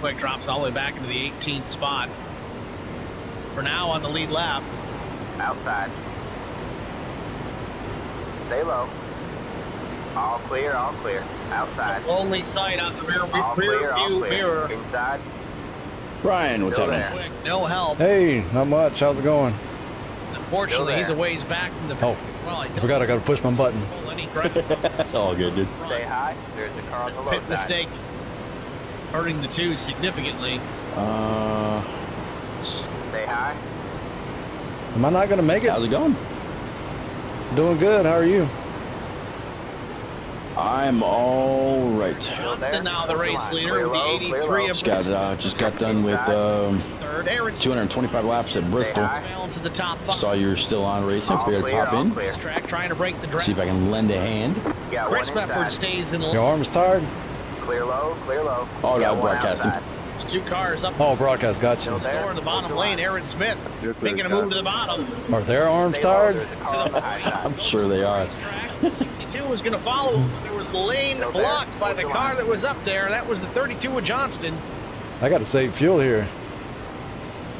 Quick drops all the way back into the 18th spot. For now on the lead lap. Outside. Stay low. All clear, all clear. It's Outside. a lonely sight on the All rear clear, all view clear. mirror. Inside. Brian, what's Still happening? there. Quick, no help. Hey, not much. How's it going? Unfortunately, he's a there. ways back from the Oh, as well. I forgot I got to push my button. Any credit. That's all good, dude. Stay high. There's a car on the low Pit side. mistake. Hurting the two significantly. Stay high. Am I not going to make it? How's it going? Doing good. How are you? I'm all right. Johnston now the race leader Clear with the low, 83 clear of Just got done with third. Aaron 225 laps at Bristol. high. balance at the top five. Saw you're still on racing. All Figured I'd clear, pop all in. clear. Track trying to break the draft. See if I can lend a hand. Got Chris one Medford inside. stays in Your arm's tired? Clear low, clear low. Oh, Got no, one broadcasting. outside. There's two cars up Oh, broadcast. Got Still you. there. door in the bottom lane. Aaron Smith making a move to the bottom. Are their arms Stay low, tired? there's a car on the high side. I'm sure they are. Track. 62 was going to follow. There was a lane Still there. blocked by the Hold car on. that was up there. That was the 32 of Johnston. I got to save fuel here.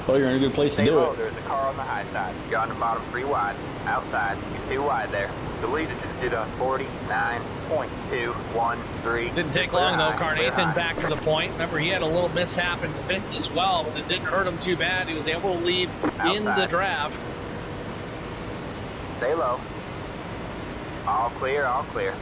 Well, you're in a good place to Stay do low, it. there's a car on the high side. You're on the bottom 3 wide. Outside. You're 2 wide there. The leader just did a 49.213. Didn't take long though. Carnathan back to the point. Remember, he had a little mishap in the pits as well, but it didn't hurt him too bad. He was able to lead in the Outside. draft. Stay low. All clear, all clear.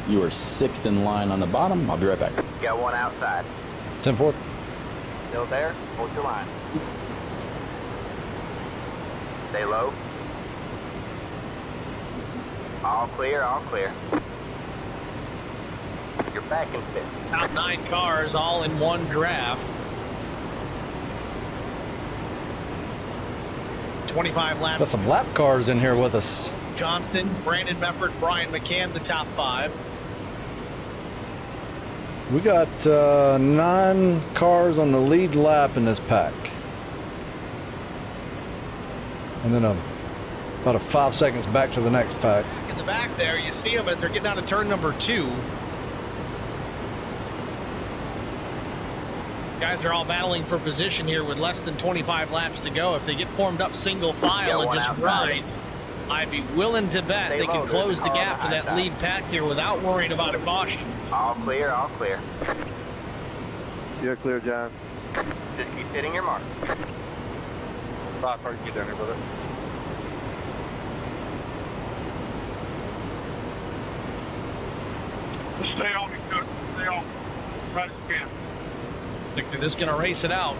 You are 6th in line on the bottom. I'll be right back. Got one outside. 10-4. Still there? Hold your line. Stay low. All clear, all clear. You're back in 5th. Top 9 cars all in one draft. 25 laps. Got some lap cars in here with us. Johnston, Brandon Mefford, Brian McCann, the top 5. We got 9 cars on the lead lap in this pack. And then about a 5 seconds back to the next pack. In the back there, you see them as they're getting out of turn number 2. Guys are all battling for position here with less than 25 laps to go. If they get formed up single file Yeah, and one just outside. ride, I'd be willing to bet Stay they low, can there's close a the car on gap the to high that side. lead pack here without worrying about a caution. All clear, all clear. You're clear, John. Just keep hitting your mark. Rock, hard to get down here, brother. Stay on me, good. Stay on. Right again. Looks like they're just going to race it out.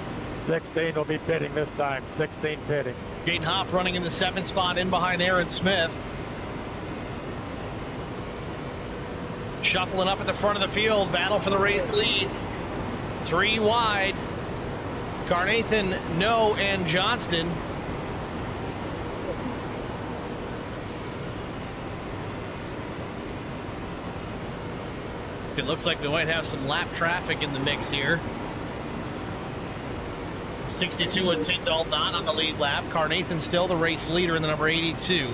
16 will be pitting this time. 16 pitting. Jaden Hopp running in the 7th spot in behind Aaron Smith. Shuffling up at the front of the field. Battle for the race lead. 3 wide. Carnathan, No, and Johnston. It looks like we might have some lap traffic in the mix here. 62 and Tyndall not on the lead lap. Carnathan still the race leader in the number 82.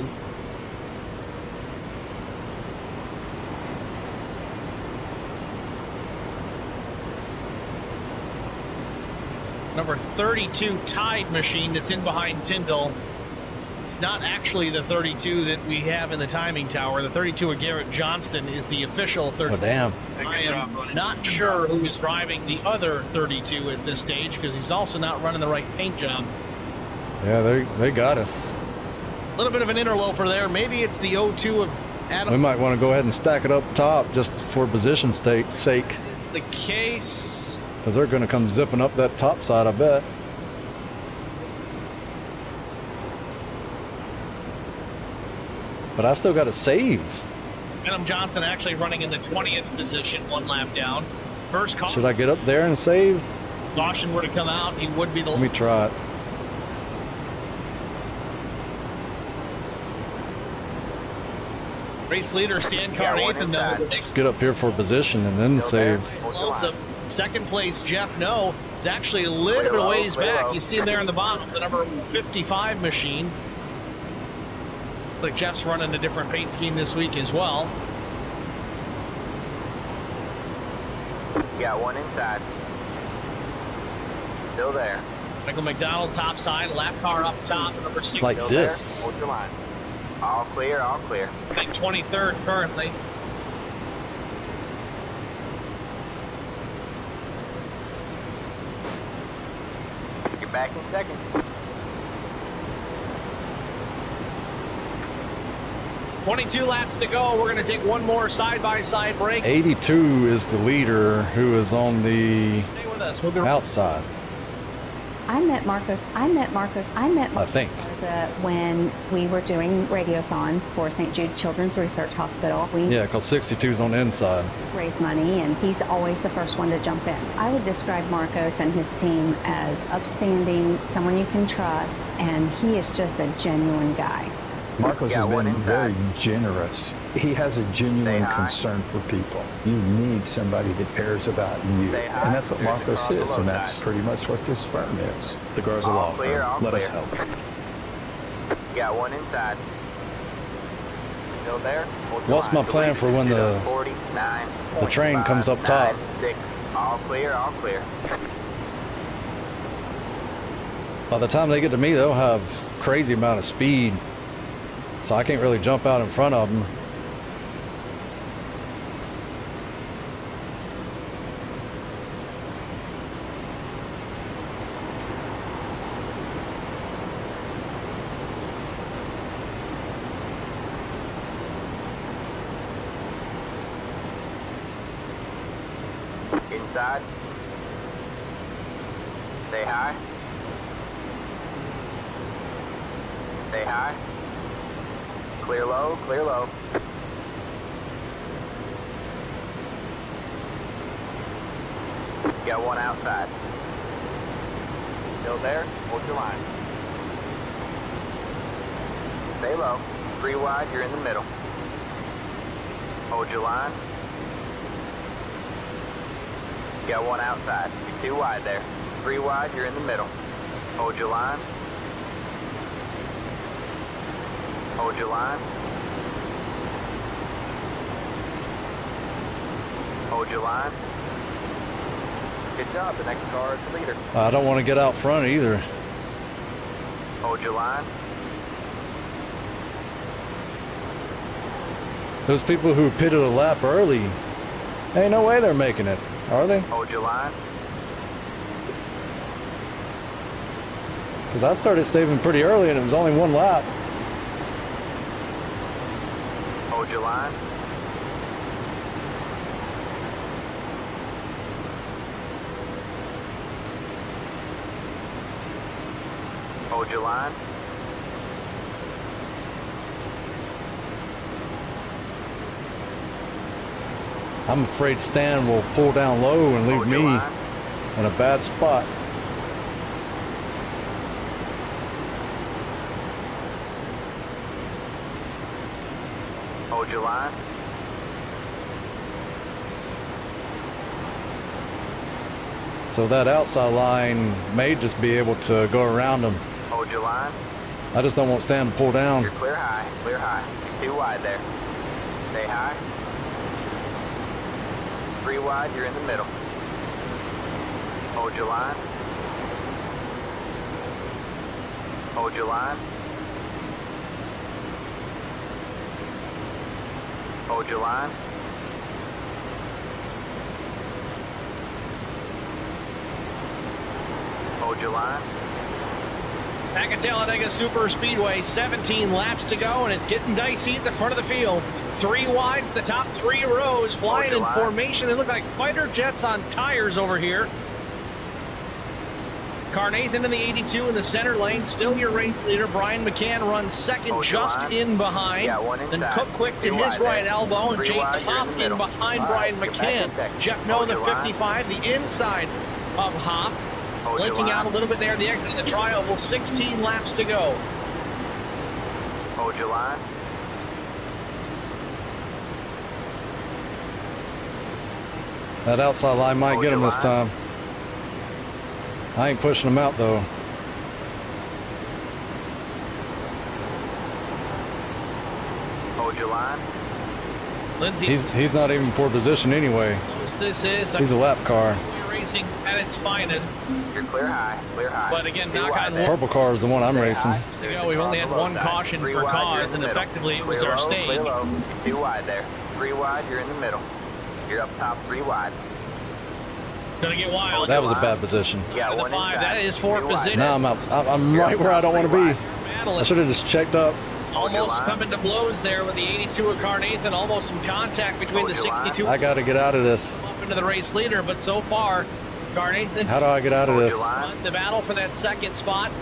Number 32 Tide machine that's in behind Tyndall. It's not actually the 32 that we have in the timing tower. The 32 of Garrett Johnston is the official 32. Oh, damn. I am not sure who is driving the other 32 at this stage because he's also not running the right paint job. Yeah, they got us. A little bit of an interloper there. Maybe it's the 02 of Adam. We might want to go ahead and stack it up top just for position sake. Is the case. Because they're going to come zipping up that top side, I bet. But I still got to save. Adam Johnson actually running in the 20th position, 1 lap down. First call. Should I get up there and save? Caution were to come out, he would be the. Let me try it. Race leader Stan Carnathan, though. Let's get up here for a position and then save. Second place, Jeff No, is actually a little bit of ways back. You see him there on the bottom, the number 55 machine. Looks like Jeff's running a different paint scheme this week as well. Got one inside. Still there. Michael McDonald top side, lap car up top, number 6. Like Still this. There. Hold your line. All clear, all clear. I think 23rd currently. You're back in second. $22 laps to go. We're going to take one more side-by-side break. 82 is the leader who is on the Stay with us. We'll be outside. I met Marcos I think. Garza when we were doing radiothons for St. Jude Children's Research Hospital. We Yeah, because 62's on the inside. raise money, and he's always the first one to jump in. I would describe Marcos and his team as upstanding, someone you can trust, and he is just a genuine guy. Marcos Yeah, has one been inside. very generous. He has a genuine Say hi. concern for people. You need somebody that cares about you. Say hi. And that's what There's the Marcos car on the is, low and that's side. pretty much what this firm is. The Garza All Law clear, Firm. all Let us clear. help. Got one inside. Still there? Hold your What's line. my plan for when the 49, train comes up top? 6. All clear, all clear. By the time they get to me, they'll have crazy amount of speed. So I can't really jump out in front of them. Inside. Say hi. Say hi. Clear low, clear low. Got one outside. Still there? Hold your line. Stay low. 3 wide, you're in the middle. Hold your line. Got one outside. You're 2 wide there. 3 wide, you're in the middle. Hold your line. Hold your line. Hold your line. Good job. The next car is the leader. I don't want to get out front either. Hold your line. Those people who pitted a lap early, ain't no way they're making it, are they? Hold your line. Because I started staving pretty early and it was only 1 lap. Hold your line. Hold your line. I'm afraid Stan will pull down low and leave Hold your me line. in a bad spot. Hold your line. So that outside line may just be able to go around them. Hold your line. I just don't want Stan to pull down. You're clear high. Clear high. You're 2 wide there. Stay high. 3 wide, you're in the middle. Hold your line. Hold your line. Hold your line. Hold your line. Back at Talladega Super Speedway, 17 laps to go, and it's getting dicey at the front of the field. 3 wide for the top 3 rows, flying in formation. They look like fighter jets on tires over here. Carnathan in the 82 in the center lane, still your race leader. Brian McCann runs second, just in behind. Then Cook quick to his right elbow, and Jake Hop in behind Brian McCann. Jeff No, the 55, the inside of Hop. Blinking out a little bit there, the exit of the tri-oval, 16 laps to go. Hold your line. That outside line might get him this time. I ain't pushing him out though. Hold your line. Lindsay, He's not even for position anyway. close this is. He's a lap car. Racing at its finest. You're clear high, clear high. But again, Stay knock wide on there. Purple car is the one I'm racing. To go, we've only had one caution Three for wide, you're cause, in the and middle. effectively it was Clear our low, stage. clear low. You're too wide there. 3 wide, you're in the middle. You're up top, 3 wide. It's going to get wild. That was a bad position. You got To the one 5, inside. that is for 3 wide. position. Now I'm out. I'm right where I don't want to be. Battle I it. should have just checked up. Almost coming to blows there with the 82 of Carnathan. Almost some contact between the 62 I got to get out of this. up into the race leader, but so far, Carnathan How do I get out of this? won the battle for that second spot.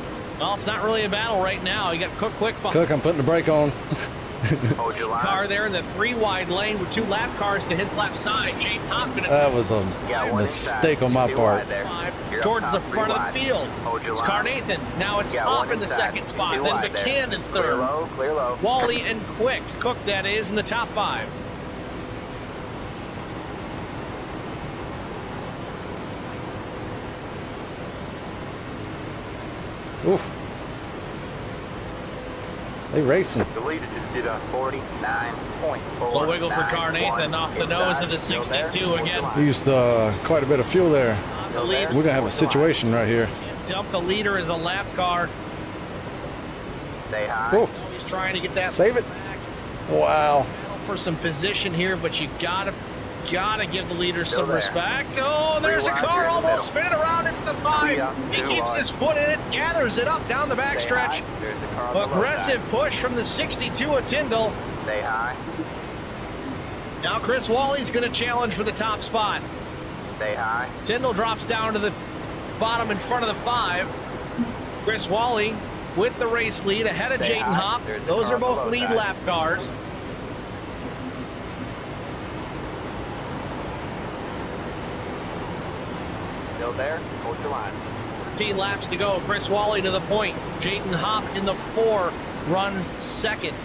Well, it's not really a battle right now. You got Cook quick behind Cook, I'm putting the brake on. Hold your line. car there in the 3 wide lane with 2 lap cars to his left side. Jane Hopkins That was a You got one mistake inside. on my 2 part. wide there. You're up towards the top, 3 front of wide. the field. Hold your It's line. Carnathan. Now it's You got Hop one in the inside. second spot. 2 Then wide there. McCann in Clear third. low, clear low. Wally and Quick. Cook, that is, in the top 5. Oof. They racing. The leader just did a 49.4. Low wiggle for Carnathan off the nose of the 62 again. Used quite a bit of fuel there. On the lead. We're gonna have a situation right here. Dump the leader as a lap car. Stay high. Oh, He's trying to get that save it. back Wow. for some position here, but you gotta give the leader Still some there. respect. Oh, there's a 3 wide, car you're in the almost middle. spinning around. It's the 5. He 2 keeps wide. his foot in it, gathers it up down the Stay backstretch. high. There's the car on the low Aggressive side. push from the 62 of Tyndall. Stay high. Now Chris Wally's going to challenge for the top spot. Stay high. Tyndall drops down to the bottom in front of the 5. Chris Wally with the race lead ahead of Stay Jaden high. Hop. There's the Those car are on the both low lead side. lap cars. Still there. Hold your line. 14 laps to go. Chris Wally to the point. Jaden Hop in the 4 runs second.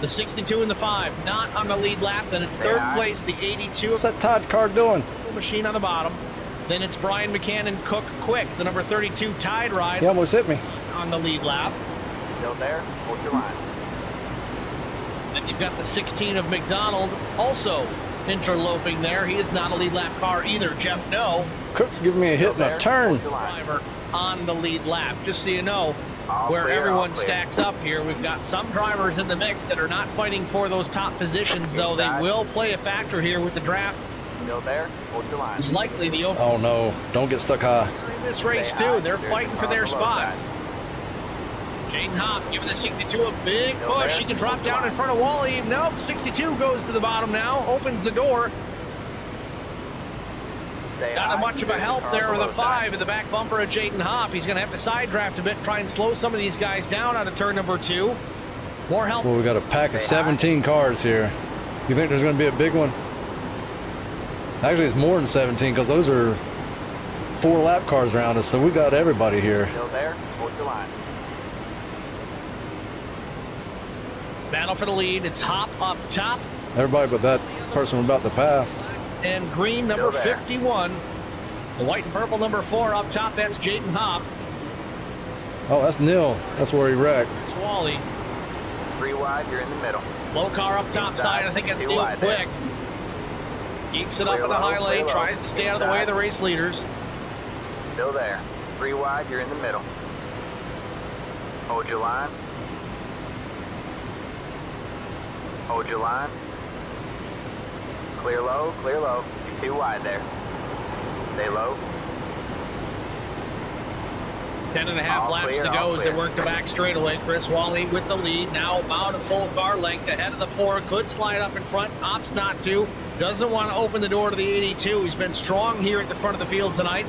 The 62 in the 5 not on the lead lap. Then it's third high. place, the 82 What's that Todd car doing? machine on the bottom. Then it's Brian McCann, Cook Quick, the number 32 Tide Ride He almost hit me. on the lead lap. Still there. Hold your line. Then you've got the 16 of McDonald also interloping there. He is not a lead lap car either. Jeff No, Cook's giving me a hit in a turn. Hold your line. driver on the lead lap. Just so you know All where clear, everyone all clear. stacks up here. We've got some drivers in the mix that are not fighting for those top positions, though. They will play a factor here with the draft. Still there. Hold your line. Likely the over Oh no, don't get stuck high. in this race, Stay too. high. They're There's fighting the for car their on the low spots. side. Jaden Hop giving the 62 a big Still push. there. He can drop Hold the down in line. front of Wally. Nope, 62 goes to the bottom now, opens the door. Stay Not high. much of a There's the help car there on with the the low 5 side. in the back bumper of Jaden Hop. He's going to have to side draft a bit, try and slow some of these guys down out of turn number 2. More help. Well, we got a pack of 17 cars here. You think there's going to be a big one? Actually, it's more than 17 because those are 4 lap cars around us, so we got everybody here. Still there. Hold your line. Battle for the lead. It's Hop up top. Everybody but that person we're about to pass. And green, number Still there. 51. The white and purple, number 4 up top. That's Jaden Hop. Oh, that's Neil. That's where he wrecked. It's Wally. 3 wide. You're in the middle. Low car up top side. I think that's 2 Neil wide there. Quick. Keeps it up Clear in the low, high lane. clear low. Tries to stay out of the way of the race leaders. Still there. 3 wide. You're in the middle. Hold your line. Hold your line. Clear low. Clear low. You're 2 wide there. Stay low. 10.5 All laps clear, to all go as they clear. work the back straightaway. Chris Wally with the lead. Now about a full car length ahead of the 4. Could slide up in front. Opts not to. Doesn't want to open the door to the 82. He's been strong here at the front of the field tonight.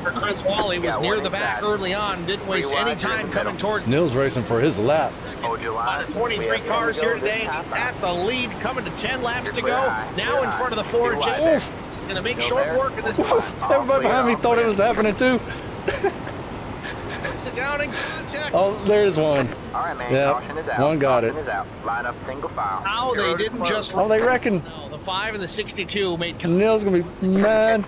Chris Wally was Got near one the back inside. early on. Didn't waste 3 any wide, you're in time the coming middle. towards Neil's racing for his lap. Hold your line. out of 23 We have cars to here go this today. half He's hour. at the lead, coming to 10 laps You're to clear go. high, Now clear in high. front of the 4. 2 wide Jaden there. He's going to make Still short there. work of this. All Everybody clear, behind me all thought it clear. was happening too. Moves it down in contact. Oh, there's one. All right, man. Yep, Caution is out. one got Caution it. is out. Line up single file. How they didn't just... Oh, they reckon. No, the 5 and the 62 made... Neil's going to be mad.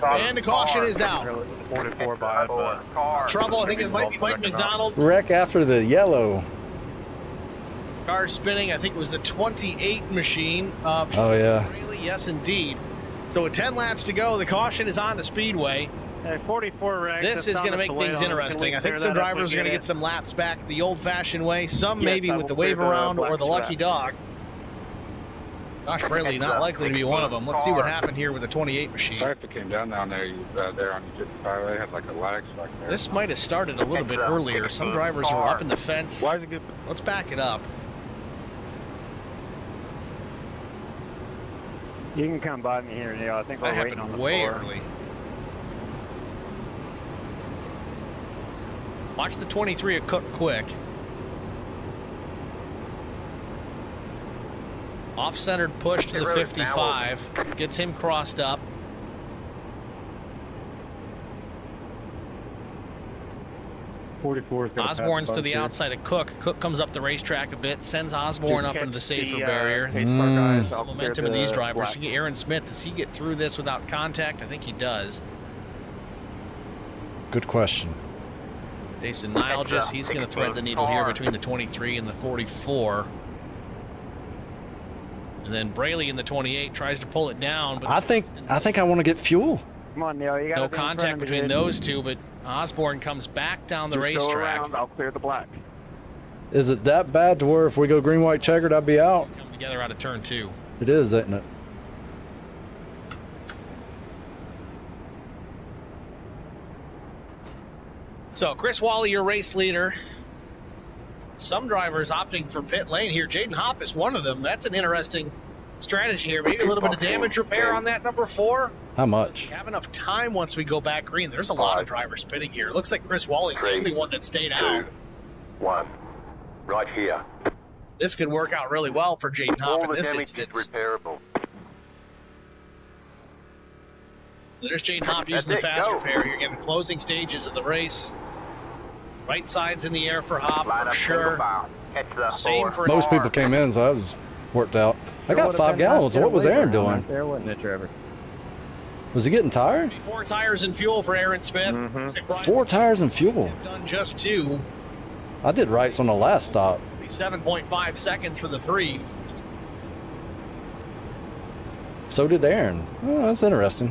And the caution is out. 44 by Trouble, I think it might be Mike McDonald. Wreck after the yellow. Car spinning, I think it was the 28 machine. Oh, yeah. Really? Yes, indeed. So with 10 laps to go, the caution is on the speedway. 44 wreck. This is going to make things interesting. I think some drivers are going to get some laps back the old-fashioned way. Some maybe with the wave around or the lucky dog. Gosh, Braley not likely to be one of them. Let's see what happened here with the 28 machine. Traffic came down there, there on the 55. They had like a lag back there. This might have started a little bit earlier. Some drivers were up in the fence. Why did it get... Let's back it up. You can come by me here, Neil. I think That we're waiting on happened the way floor. early. Watch the 23 at Cook quick. Off-centered push to the 55. Gets him crossed up. Osborne's to the outside of Cook. Cook comes up the racetrack a bit, sends Osborne up into the safer barrier. Momentum in these drivers. Aaron Smith, does he get through this without contact? I think he does. Good question. Jason Nilgis, he's going to thread the needle here between the 23 and the 44. And then Braley in the 28 tries to pull it down. But I think I want to get fuel. Come on, Neil. You got no contact between those two, but Osborne comes back down the racetrack. I'll clear the black. Is it that bad to where if we go green, white, checkered, I'd be out? Come together out of turn 2. It is, isn't it? So, Chris Wally, your race leader. Some drivers opting for pit lane here. Jaden Hopp is one of them. That's an interesting strategy here. Maybe a little bit of damage repair on that number 4. How much? Have enough time once we go back green. There's a lot of drivers pitting here. Looks like Chris Wally's the only one that stayed out. 2, 1. Right here. This could work out really well for Jaden Hopp in this instance. Repairable. There's Jaden Hopp using the fast repair. You're getting closing stages of the race. Right side's in the air for Hopp, for sure. Same for most people came in, so I was worked out. I got 5 gallons. What was Aaron doing? There wasn't it, Trevor? Was he getting tired? 4 tires and fuel for Aaron Smith. 4 tires and fuel. Done just 2. I did rights on the last stop. 7.5 seconds for the 3. So did Aaron. Oh, that's interesting.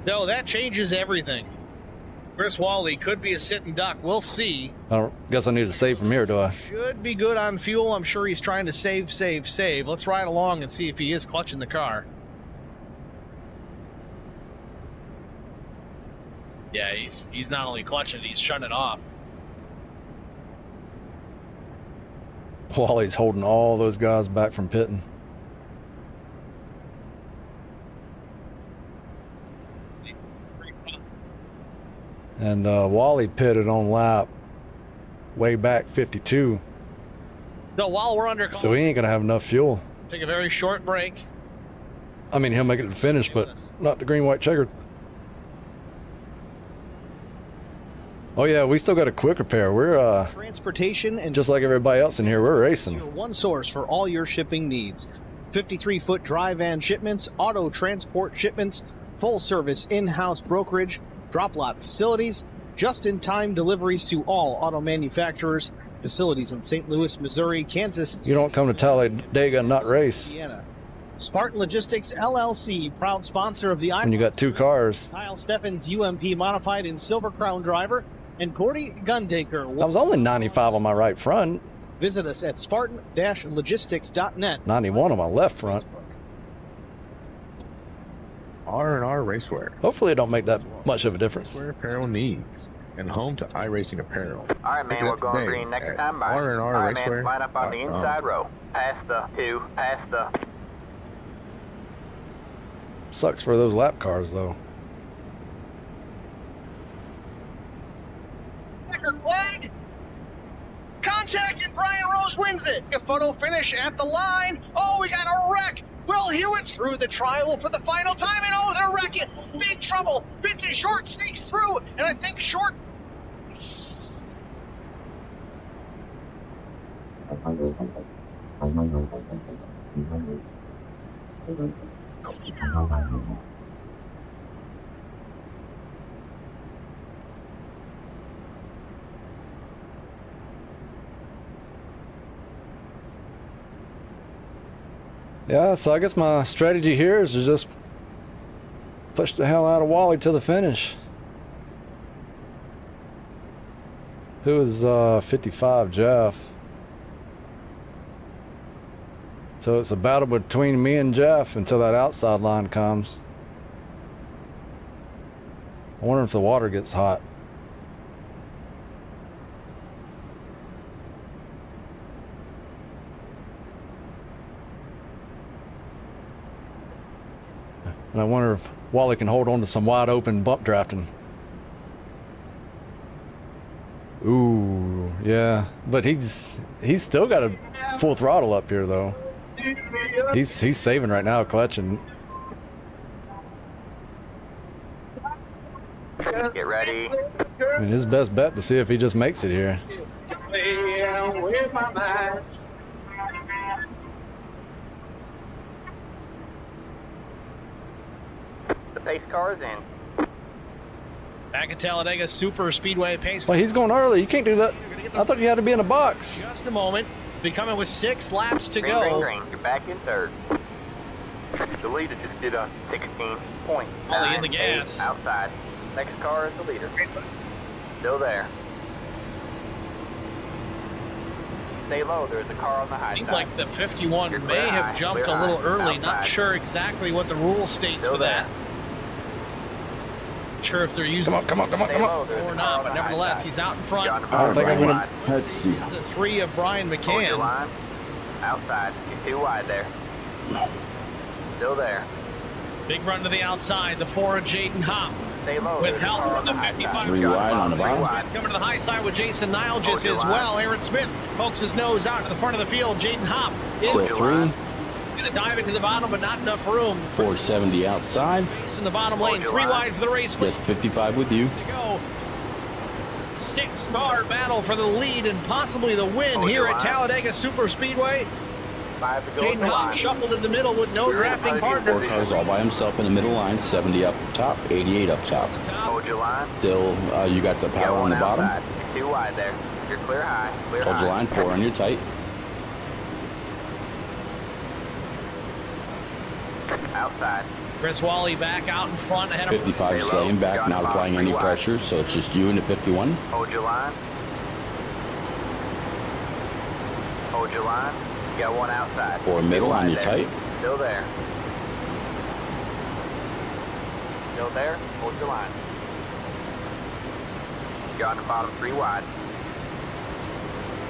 No, that changes everything. Chris Wally could be a sitting duck. We'll see. I guess I need to save from here, do I? Should be good on fuel. I'm sure he's trying to save. Let's ride along and see if he is clutching the car. Yeah, he's not only clutching it, he's shutting it off. Wally's holding all those guys back from pitting. And Wally pitted on lap way back 52. So while we're under, so he ain't gonna have enough fuel. Take a very short break. I mean, he'll make it to the finish, but not the green, white, checkered. Oh yeah, we still got a quick repair. We're transportation and just like everybody else in here. We're racing. Your one source for all your shipping needs. 53-foot dry van shipments, auto transport shipments, full service in-house brokerage, drop lot facilities, just-in-time deliveries to all auto manufacturers, facilities in St. Louis, Missouri, Kansas. You don't come to Talladega and not race. Indiana. Spartan Logistics LLC, proud sponsor of the When you got 2 cars. Kyle Steffens UMP modified in Silver Crown driver, and Cordy Gundaker. I was only 95 on my right front. Visit us at spartan-logistics.net. 91 on my left front. R&R Racewear. Hopefully it don't make that much of a difference. Racewear apparel needs. And home to iRacing apparel. All right, man, we're going green next time. Bye. R&R All right, Racewear. man, line up on the inside row. Past the 2, past the... Sucks for those lap cars, though. Flag! Contact and Brian Rose wins it. A photo finish at the line. Oh, we got a wreck. Will Hewitt's through the trial for the final time, and oh, they're wrecking. Big trouble. Vincent Short sneaks through, and I think Short Yeah, so I guess my strategy here is to just push the hell out of Wally to the finish. Who is 55, Jeff? So it's a battle between me and Jeff until that outside line comes. I wonder if the water gets hot. And I wonder if Wally can hold on to some wide open bump drafting. Ooh, yeah. But he's still got a full throttle up here though. He's saving right now, clutching. Get ready. I mean, his best bet to see if he just makes it here. The pace car is in. Back at Talladega Super Speedway pace. Well, he's going early. You can't do that. I thought you had to be in a box. Just a moment. Be coming with 6 laps to Green, go. green, green. You're back in third. The leader just did a 16.9. Only in the gas. Outside. Next car is the leader. Still there. Stay low. There's a car on the high I think side. like the 51 You're may clear have high, jumped clear a little high, early. Not outside. sure exactly what the rule states Still for that. there. Sure if they're using Come on. Stay low. There's or a car not, on but the high nevertheless, side. he's out in front. John, I don't think I'm gonna. Let's see. The 3 of Brian Hold your McCann. line. Outside. You're too wide there. Still there. Big run to the outside. The 4 of Jaden Hopp. Stay low. With There's a help car from on the high 55. side. 3 wide on the Three bottom. wide. Coming to the high side with Jason Nilges Hold your as line. well. Aaron Smith pokes his nose out to the front of the field. Jaden Hopp Still in. 3. Going to dive into the bottom, but not enough room. 470 outside. Space in the bottom lane. Hold 3 your line. wide for the race lead. That's 55 with you. To go. 6-car battle for the lead and possibly the win Hold here your at line. Talladega Super Speedway. 5 to go. Jaden Hopp shuffled in the middle with no drafting 4 partner. cars all by himself in the middle line. 70 up top, 88 up top. Hold your line. Still, you got the power on the bottom. Outside. You're too wide there. You're clear high. Clear Hold high. your line, 4 on your tight. Outside. Chris Wally back out in front ahead of 55 staying back, not applying any pressure, so it's just you and the 51. Hold your line. Hold your line. You got one outside. 4 middle on your there. tight. Still there. Still there. Hold your line. You got on the bottom 3 wide.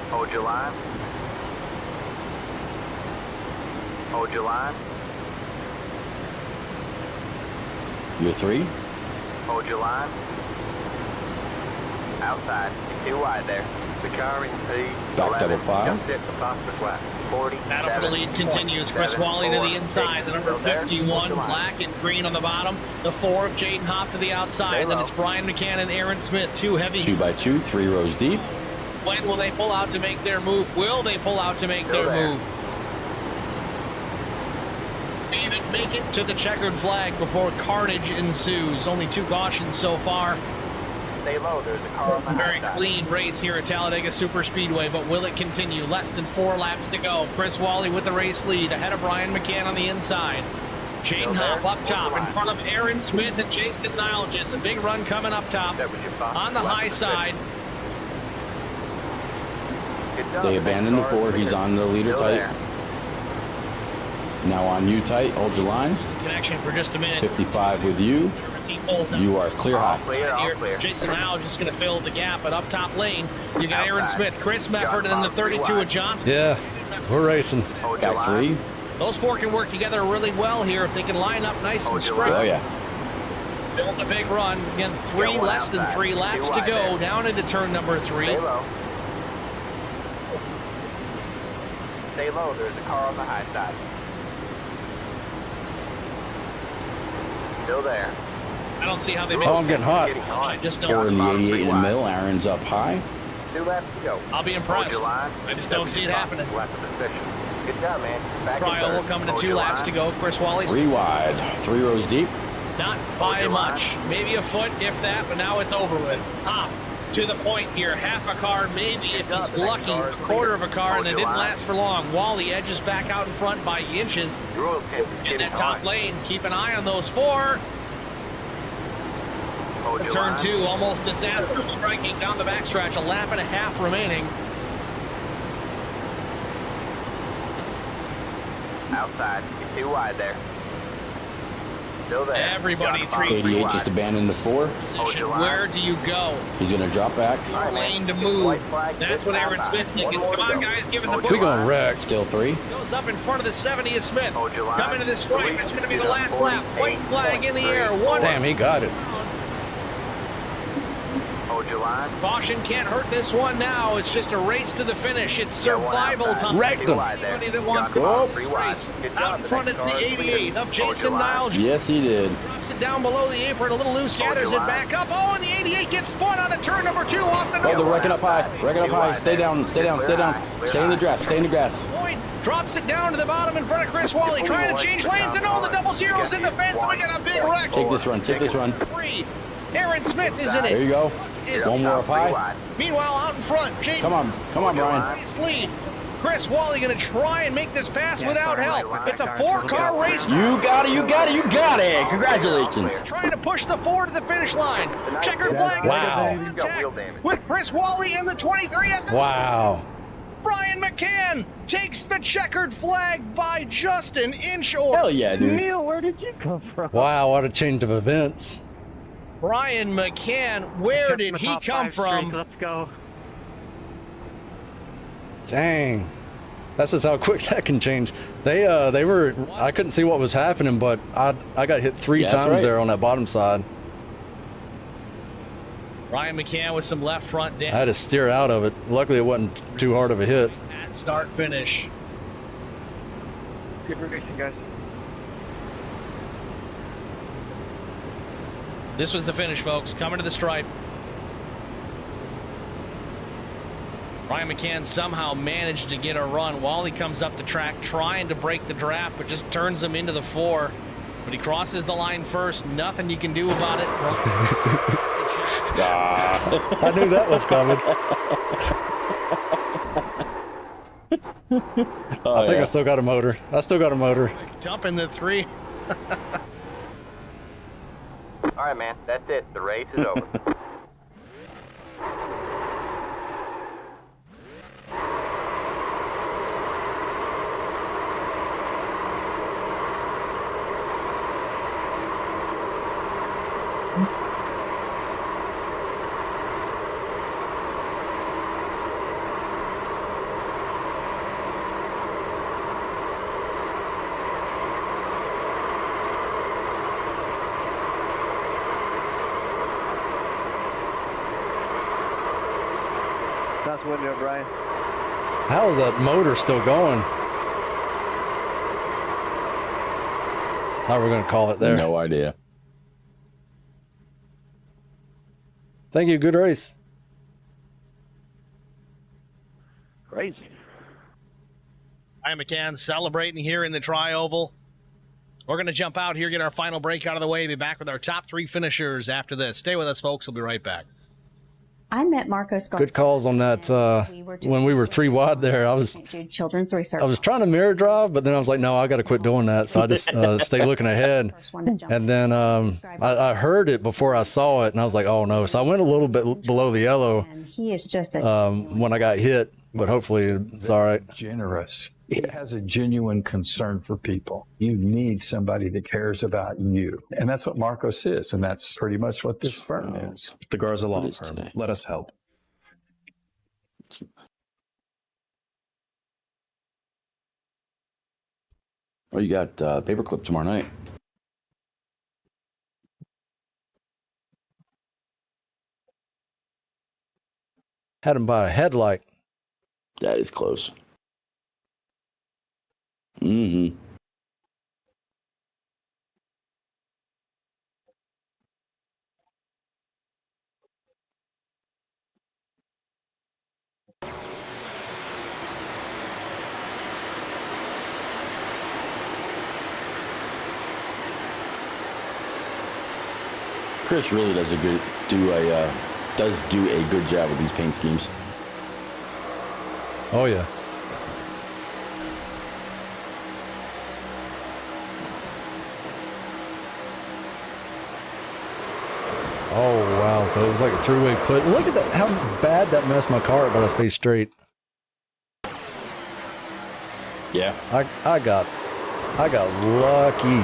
Hold your line. Hold your line. You're 3. Hold your line. Outside. You're too wide there. The car in P. Back double 5. Just hit the fastest lap. 40. battle for the lead continues. Chris Wally to the inside. The number 51, black and green on the bottom. The 4 of Jaden Hopp to the outside. Then it's Brian McCann and Aaron Smith. 2 heavy. 2 by 2, 3 rows deep. When will they pull out to make their move? Will they pull out to make Still their there. move? Even make it to the checkered flag before carnage ensues. Only 2 cautions so far. Stay low. There's a car on the Very high side. clean race here at Talladega Super Speedway, but will it continue? Less than 4 laps to go. Chris Wally with the race lead ahead of Brian McCann on the inside. Jaden Hopp up top in front of Aaron Smith and Jason Nilges. A big run coming up top That was your fastest on the lap high of the side. session. Good job. They abandoned the Next car 4. is He's leader. on the leader Still tight. there. Now on you tight. Hold your line. Connection for just a minute. 55 with you. As he pulls out. You are clear All high. clear. All Here, clear. Jason now just going to fill the gap, but up top lane, you got Aaron Outside. Smith, Chris Mefford, and then the 32 of Johnson. Yeah, we're racing. Hold your Got line. 3. Those 4 can work together really well here if they can line up nice and Hold your straight. Oh, yeah. Build a big run. Again, 3 Yeah, one less than outside. 3 laps Too to wide go. there. Down into turn number 3. Stay low. Stay low. There's a car on the high side. Still there. I don't see how they make Oh, I'm getting hot. Getting I on. just 4 don't. in the Bottom 88 three in the wide. middle. Aaron's up high. 2 laps to go. I'll be impressed. I just don't see it happening. Left of position. Good job, man. Back in Trial will third. come into Hold 2 your laps to line. go. Chris Wally. 3 wide, 3 rows deep. Not by your much. line. Maybe a foot, if that, but now it's over with. To the point here. Half a car, maybe if he's lucky, a quarter of a car, and it didn't last for long. Wally edges back out in front by inches. Your oil tank is In getting that top hot. lane, keep an eye on those 4. Hold your Turn line. 2, almost disaster. Striking down the backstretch, a lap and a half remaining. Outside. You're too wide there. Still there. Everybody Got about 3 3 88 wide. just abandoned the 4. Position. Where do you go? He's going to drop back. All right, man. Lane to Get move. white flag, That's good what Aaron outside. Smith's thinking. One more Come to on, go. guys, give us a Hold push. your We gonna line. wreck. Still 3. Goes up in front of the 70 is Smith. Hold your line. Coming to the stripe. Louis, It's going to be you're the down last lap. White flag in the air. 1. Damn, he got it. Hold your line. Caution can't hurt this one now. It's just a race to the finish. It's Got one survival outside. time. Wrecked Too him. wide there. Anybody that wants Got to about win 3 this wide. race. Good Out job. in The front, next it's the car is 88 clear. of Hold your Jason line. Niles. Yes, he did. Drops it down below the apron. A little loose. Hold Gathers your it line. back up. Oh, and the 88 gets spun on a turn number 2 off the Oh, they're nose. wrecking up high. Wrecking up high. Stay down, stay down, stay down. Stay in the draft, stay in the grass. Point drops it down to the bottom in front of Chris Wally, trying to change lanes, and all the double zeros in the fence, and we got a big wreck. Take this run, take this run. 3. Aaron Smith is in There it. you go. Is One more up high. Meanwhile, out in front, Jake. Come on, Brian. Nice lead. Chris Wally going to try and make this pass without help. It's a 4-car race. You got it, you got it, you got it. Congratulations. Trying to push the 4 to the finish line. Checkered flag. Wow. Contact with Chris Wally and the 23 at the Wow. Brian McCann takes the checkered flag by just an inch or Hell yeah, dude. Neil, where did you come from? Wow, what a change of events. Brian McCann, where Kept in did the he top come 5 streak. from? Let's go. Dang. That's just how quick that can change. They were, I couldn't see what was happening, but I got hit 3 Yeah, that's times right. there on that bottom side. Brian McCann with some left front I damage. had to steer out of it. Luckily, it wasn't too hard of a hit. At start finish. Good racing, guys. This was the finish, folks. Coming to the stripe. Brian McCann somehow managed to get a run. Wally comes up the track trying to break the draft, but just turns him into the 4. But he crosses the line first. Nothing you can do about it. I knew that was coming. I think I still got a motor. I still got a motor. Dumping the 3. All right, man. That's it. The race is over. That's window, Brian. How is that motor still going? How we're going to call it there. No idea. Thank you. Good race. Crazy. Brian McCann celebrating here in the Tri-Oval. We're going to jump out here, get our final break out of the way. Be back with our top 3 finishers after this. Stay with us, folks. We'll be right back. I met Marcos Garza. Good calls on that. When we were 3 wide there, I was St. Jude Children's Research. I was trying to mirror drive, but then I was like, no, I got to quit doing that. So I just stayed looking ahead. First one to jump And then I heard it before I saw it, and I was like, oh no. So I went a little bit below the yellow And he is just a when I got hit, but hopefully it's all right. Generous. He has a genuine concern for people. You need somebody that cares about you. And that's what Marcos is. And that's pretty much what this firm is. The Garza Law What is Firm. today? Let us help. Oh, you got paperclip tomorrow night. Had him by a headlight. That is close. Mm-hmm. Chris really does do a good job with these paint schemes. Oh yeah. Oh wow! So it was like a three-way put. Look at that! How bad that messed my car up, but I stayed straight. Yeah. I got lucky.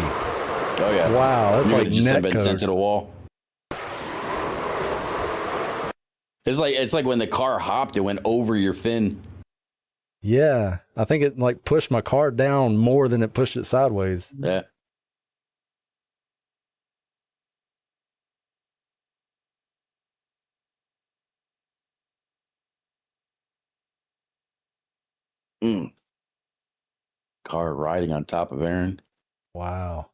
Oh yeah. Wow, that's like just net been code. sent to the wall. It's like when the car hopped, it went over your fin. Yeah, I think it like pushed my car down more than it pushed it sideways. Yeah. Car riding on top of Aaron. Wow.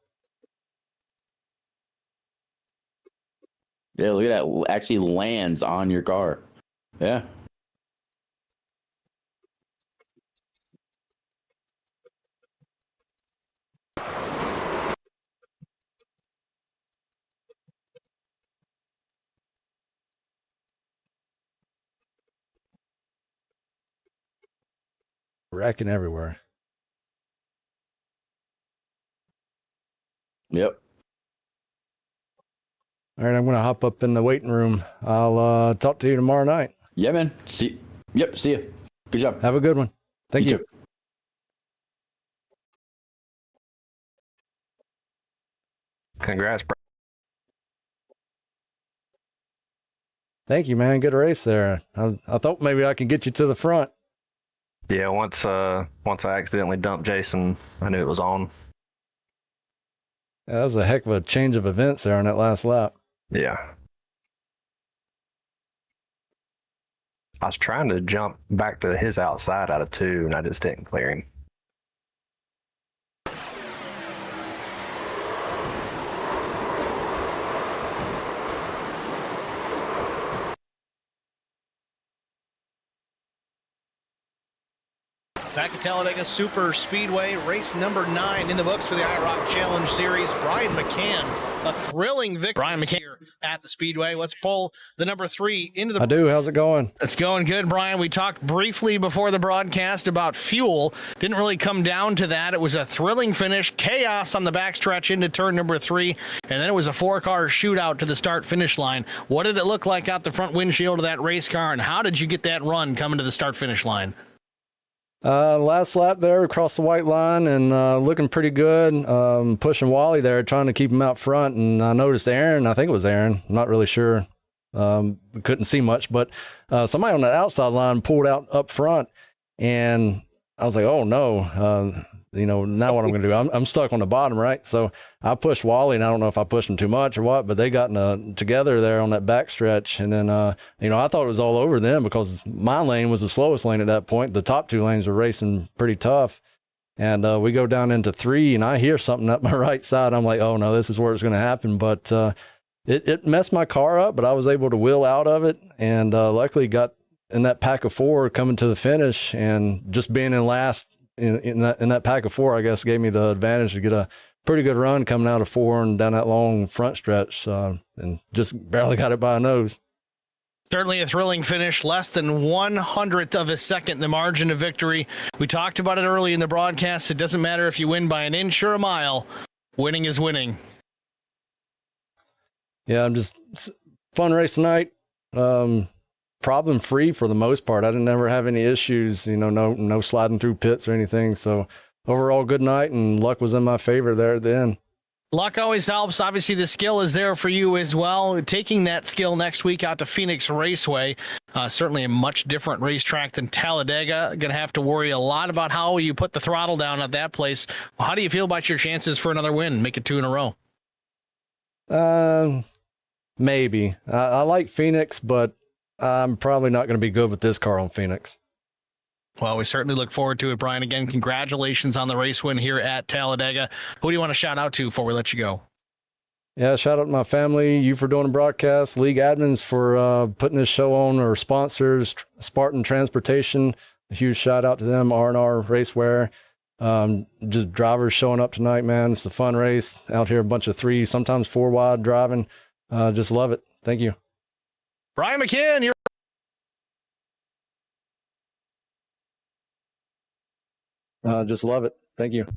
Yeah, look at that. Actually lands on your car. Yeah. Wrecking everywhere. Yep. All right, I'm going to hop up in the waiting room. I'll talk to you tomorrow night. Yeah, man. See you. Good job. Have a good one. Thank you. Too. Congrats, bro. Thank you, man. Good race there. I thought maybe I could get you to the front. Yeah, once I accidentally dumped Jason, I knew it was on. Yeah, that was a heck of a change of events there on that last lap. Yeah. I was trying to jump back to his outside out of 2, and I just didn't clear him. Back at Talladega Super Speedway, race number 9 in the books for the IROC Challenge Series. Brian McCann, a thrilling victory. Brian McCann here at the Speedway. Let's pull the number 3 into the... I do. How's it going? It's going good, Brian. We talked briefly before the broadcast about fuel. Didn't really come down to that. It was a thrilling finish, chaos on the backstretch into turn number 3, and then it was a 4-car shootout to the start-finish line. What did it look like out the front windshield of that race car, and how did you get that run coming to the start-finish line? Last lap there across the white line and looking pretty good. Pushing Wally there, trying to keep him out front. And I noticed Aaron, I think it was Aaron, I'm not really sure. Couldn't see much, but somebody on that outside line pulled out up front. And I was like, oh no, now what I'm going to do? I'm stuck on the bottom, right? So I pushed Wally, and I don't know if I pushed him too much or what, but they got together there on that backstretch. And then, I thought it was all over them because my lane was the slowest lane at that point. The top 2 lanes were racing pretty tough. And we go down into 3, and I hear something up my right side. I'm like, oh no, this is where it's going to happen. But it messed my car up, but I was able to wheel out of it, and luckily got in that pack of 4 coming to the finish, and just being in last in that pack of 4, I guess, gave me the advantage to get a pretty good run coming out of 4 and down that long front stretch, and just barely got it by a nose. Certainly a thrilling finish, less than 1/100th of a second, the margin of victory. We talked about it early in the broadcast. It doesn't matter if you win by an inch or a mile. Winning is winning. Yeah, fun race tonight. Problem free for the most part. I didn't ever have any issues, no sliding through pits or anything. So overall, good night, and luck was in my favor there at the end. Luck always helps. Obviously, the skill is there for you as well. Taking that skill next week out to Phoenix Raceway, certainly a much different racetrack than Talladega. Going to have to worry a lot about how you put the throttle down at that place. How do you feel about your chances for another win? Make it 2 in a row. Maybe. I like Phoenix, but I'm probably not going to be good with this car on Phoenix. Well, we certainly look forward to it, Brian. Again, congratulations on the race win here at Talladega. Who do you want to shout out to before we let you go? Yeah, shout out to my family, you for doing the broadcast, league admins for putting this show on, our sponsors, Spartan Transportation. A huge shout out to them, R&R Racewear. Just drivers showing up tonight, man. It's a fun race out here, a bunch of 3, sometimes 4 wide driving. Just love it. Thank you. Brian McCann, you're Just love it. Thank you.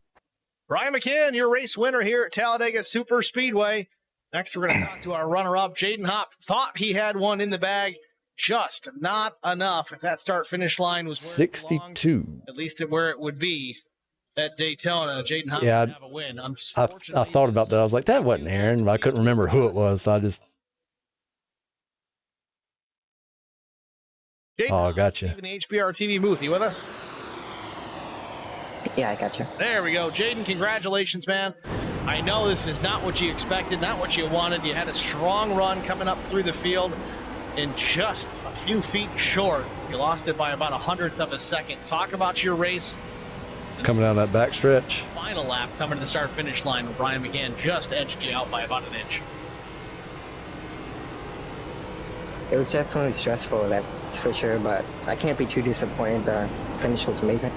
Brian McCann, your race winner here at Talladega Super Speedway. Next, we're going to talk to our runner-up, Jaden Hopp. Thought he had one in the bag, just not enough. If that start-finish line was where 62. It belonged, at least at where it would be at Daytona, Jaden Hopp would have a win. I thought about that. I was like, that wasn't Aaron, but I couldn't remember who it was. So I just. Jaden, gotcha. In the HBR TV booth, you with us? Yeah, I got you. There we go. Jaden, congratulations, man. I know this is not what you expected, not what you wanted. You had a strong run coming up through the field and just a few feet short. You lost it by about 100th of a second. Talk about your race. Coming down that back stretch. Final lap coming to the start-finish line where Brian McCann just edged you out by about an inch. It was definitely stressful, that's for sure, but I can't be too disappointed. The finish was amazing.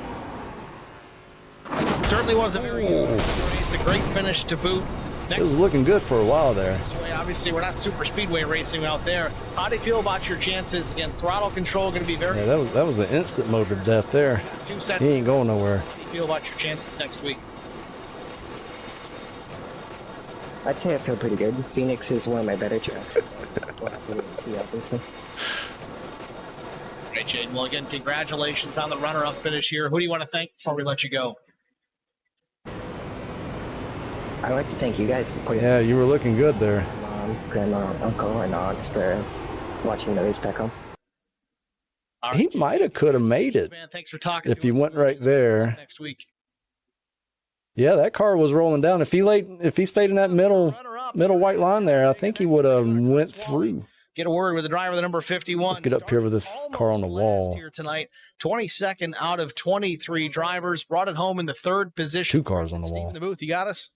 Certainly was a very good race, a great finish to boot. It was looking good for a while there. Obviously, we're not super speedway racing out there. How do you feel about your chances? Again, throttle control going to be very... Yeah, that was an instant motor death there. 2 seconds. He ain't going nowhere. How do you feel about your chances next week? I'd say I feel pretty good. Phoenix is one of my better tracks. We'll have to see, obviously. All right, Jaden. Well, again, congratulations on the runner-up finish here. Who do you want to thank before we let you go? I'd like to thank you guys for putting... Yeah, you were looking good there. Mom, grandma, uncle, and aunts for watching the race back home. He might have could have made it. Man, thanks for talking if he went right there. Next week. Yeah, that car was rolling down. If he stayed in that middle white line there, I think he would have went through. Get a word with the driver, the number 51. Let's get up here with this car on the wall. Here tonight, 22nd out of 23 drivers, brought it home in the 3rd position. 2 cars on the wall. In the booth, you got us?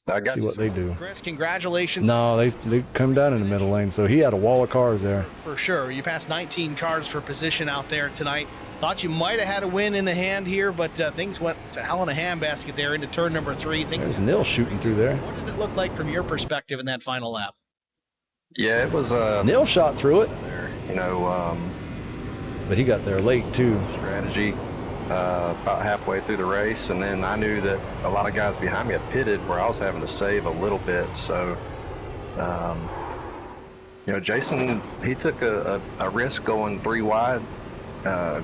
I got See what they do. Chris, congratulations. No, they come down in the middle lane, so he had a wall of cars there. For sure. You passed 19 cars for position out there tonight. Thought you might have had a win in the hand here, but things went to hell in a handbasket there into turn number 3. There's Neil shooting through there. What did it look like from your perspective in that final lap? Yeah, it was Neil shot through it. You know, but he got there late too. Strategy about halfway through the race, and then I knew that a lot of guys behind me had pitted where I was having to save a little bit. So, you know, Jason, he took a risk going 3 wide,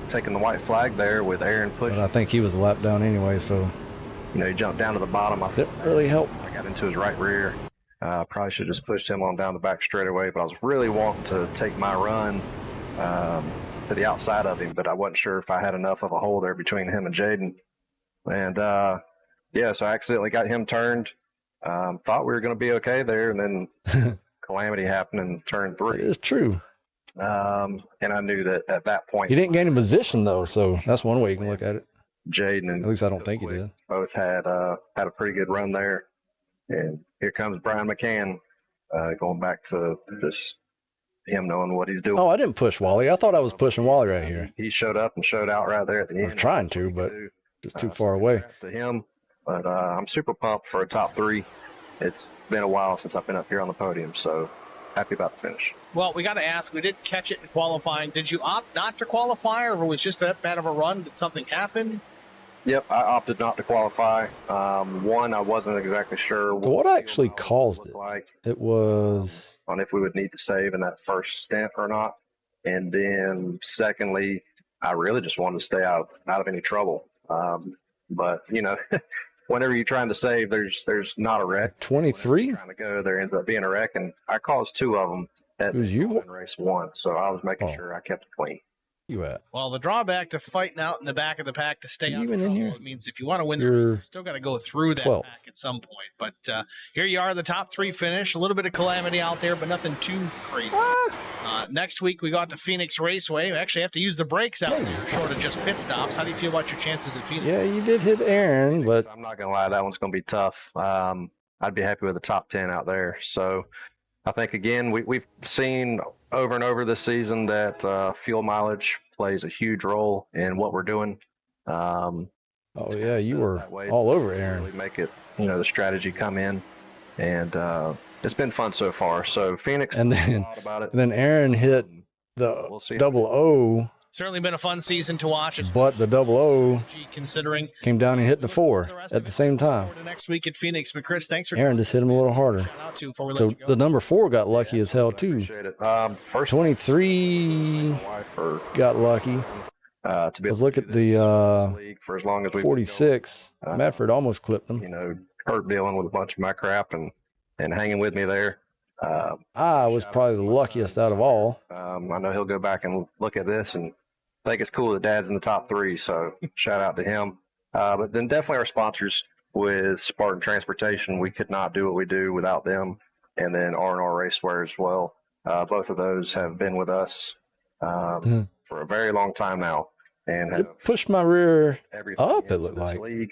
taking the white flag there with Aaron pushing. But I think he was a lap down anyway, so. You know, he jumped down to the bottom. I didn't really help. I got into his right rear. Probably should have just pushed him on down the back straightaway, but I was really wanting to take my run to the outside of him, but I wasn't sure if I had enough of a hole there between him and Jaden. And yeah, so I accidentally got him turned. Thought we were going to be okay there, and then calamity happened in turn 3. It is true. And I knew that at that point. He didn't gain a position though, so that's one way you can look at it. Jaden and at least I don't think he did. Both had a pretty good run there. And here comes Brian McCann, going back to just him knowing what he's doing. Oh, I didn't push Wally. I thought I was pushing Wally right here. He showed up and showed out right there at the end. I was trying to, but just too far away. To him, but I'm super pumped for a top 3. It's been a while since I've been up here on the podium, so happy about the finish. Well, we got to ask, we did catch it in qualifying. Did you opt not to qualify, or was just that bad of a run? Did something happen? Yep, I opted not to qualify. One, I wasn't exactly sure what actually caused it. It was on if we would need to save in that first stint or not. And then secondly, I really just wanted to stay out of any trouble. But you know, whenever you're trying to save, there's not a wreck. 23 trying to go, there ends up being a wreck, and I caused 2 of them at in race 1. So I was making sure I kept it clean. You at? Well, the drawback to fighting out in the back of the pack to stay out of trouble, it means if you want to win the race, you still got to go through that pack at some point. But here you are, the top 3 finish. A little bit of calamity out there, but nothing too crazy. Next week, we got to Phoenix Raceway. We actually have to use the brakes out there, short of just pit stops. How do you feel about your chances at Phoenix? Yeah, you did hit Aaron, but I'm not going to lie, that one's going to be tough. I'd be happy with the top 10 out there. So I think, again, we've seen over and over this season that fuel mileage plays a huge role in what we're doing. Oh yeah, you were all over Aaron. Really make it, you know, the strategy come in, and it's been fun so far. So Phoenix, And then, thought about it. and then Aaron hit the We'll see. 00, Certainly been a fun season to watch. but the 00 Considering came down and hit the 4 at the same time. next week at Phoenix. But Chris, thanks for Aaron just hit him a little harder. shout out to before we let So you go. the number 4 got lucky as hell too. Appreciate it. First 23 my wife for got lucky. to be Let's able look to at do this the league for as long as we've 46. Medford almost clipped him. you know, Kurt dealing with a bunch of my crap and hanging with me there. I was probably the luckiest out of all. I know he'll go back and look at this and think it's cool that Dad's in the top 3. So shout out to him. But then definitely our sponsors with Spartan Transportation. We could not do what we do without them. And then R&R Racewear as well. Both of those have been with us for a very long time now. And It have pushed my rear everything up, it into looked this like. league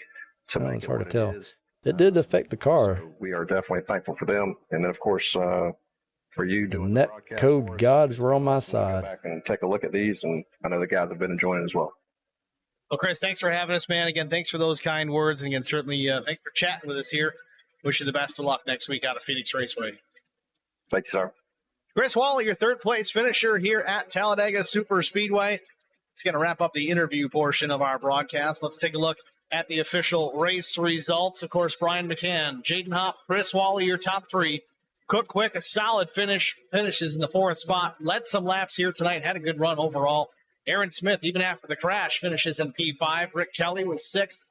to Oh, make it's it hard what to tell. it is. It did affect the car. So we are definitely thankful for them. And then, of course, for you The doing net broadcast code for us, gods were on my we'll go side. back and take a look at these, and I know the guys have been enjoying it as well. Well, Chris, thanks for having us, man. Again, thanks for those kind words. And again, certainly thanks for chatting with us here. Wish you the best of luck next week out of Phoenix Raceway. Thank you, sir. Chris Wally, your third place finisher here at Talladega Super Speedway. It's going to wrap up the interview portion of our broadcast. Let's take a look at the official race results. Of course, Brian McCann, Jaden Hopp, Chris Wally, your top 3. Cook Quick, a solid finishes in the 4th spot. Led some laps here tonight, had a good run overall. Aaron Smith, even after the crash, finishes in P5. Rick Kelly was 6th.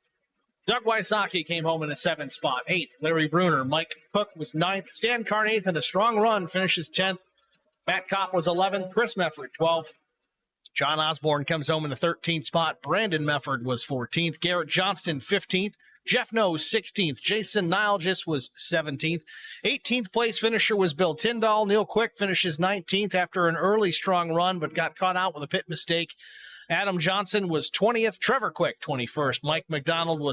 Doug Wysocki came home in the 7th spot. 8th, Larry Bruner. Mike Cook was 9th. Stan Carn 8th, and a strong run, finishes 10th. Matt Kopp was 11th. Chris Mefford, 12th. John Osborne comes home in the 13th spot. Brandon Mefford was 14th. Garrett Johnston, 15th. Jeff Nose, 16th. Jason Nilgis was 17th. 18th place finisher was Bill Tyndall. Neil Quick finishes 19th after an early strong run, but got caught out with a pit mistake. Adam Johnson was 20th. Trevor Quick, 21st. Mike McDonald was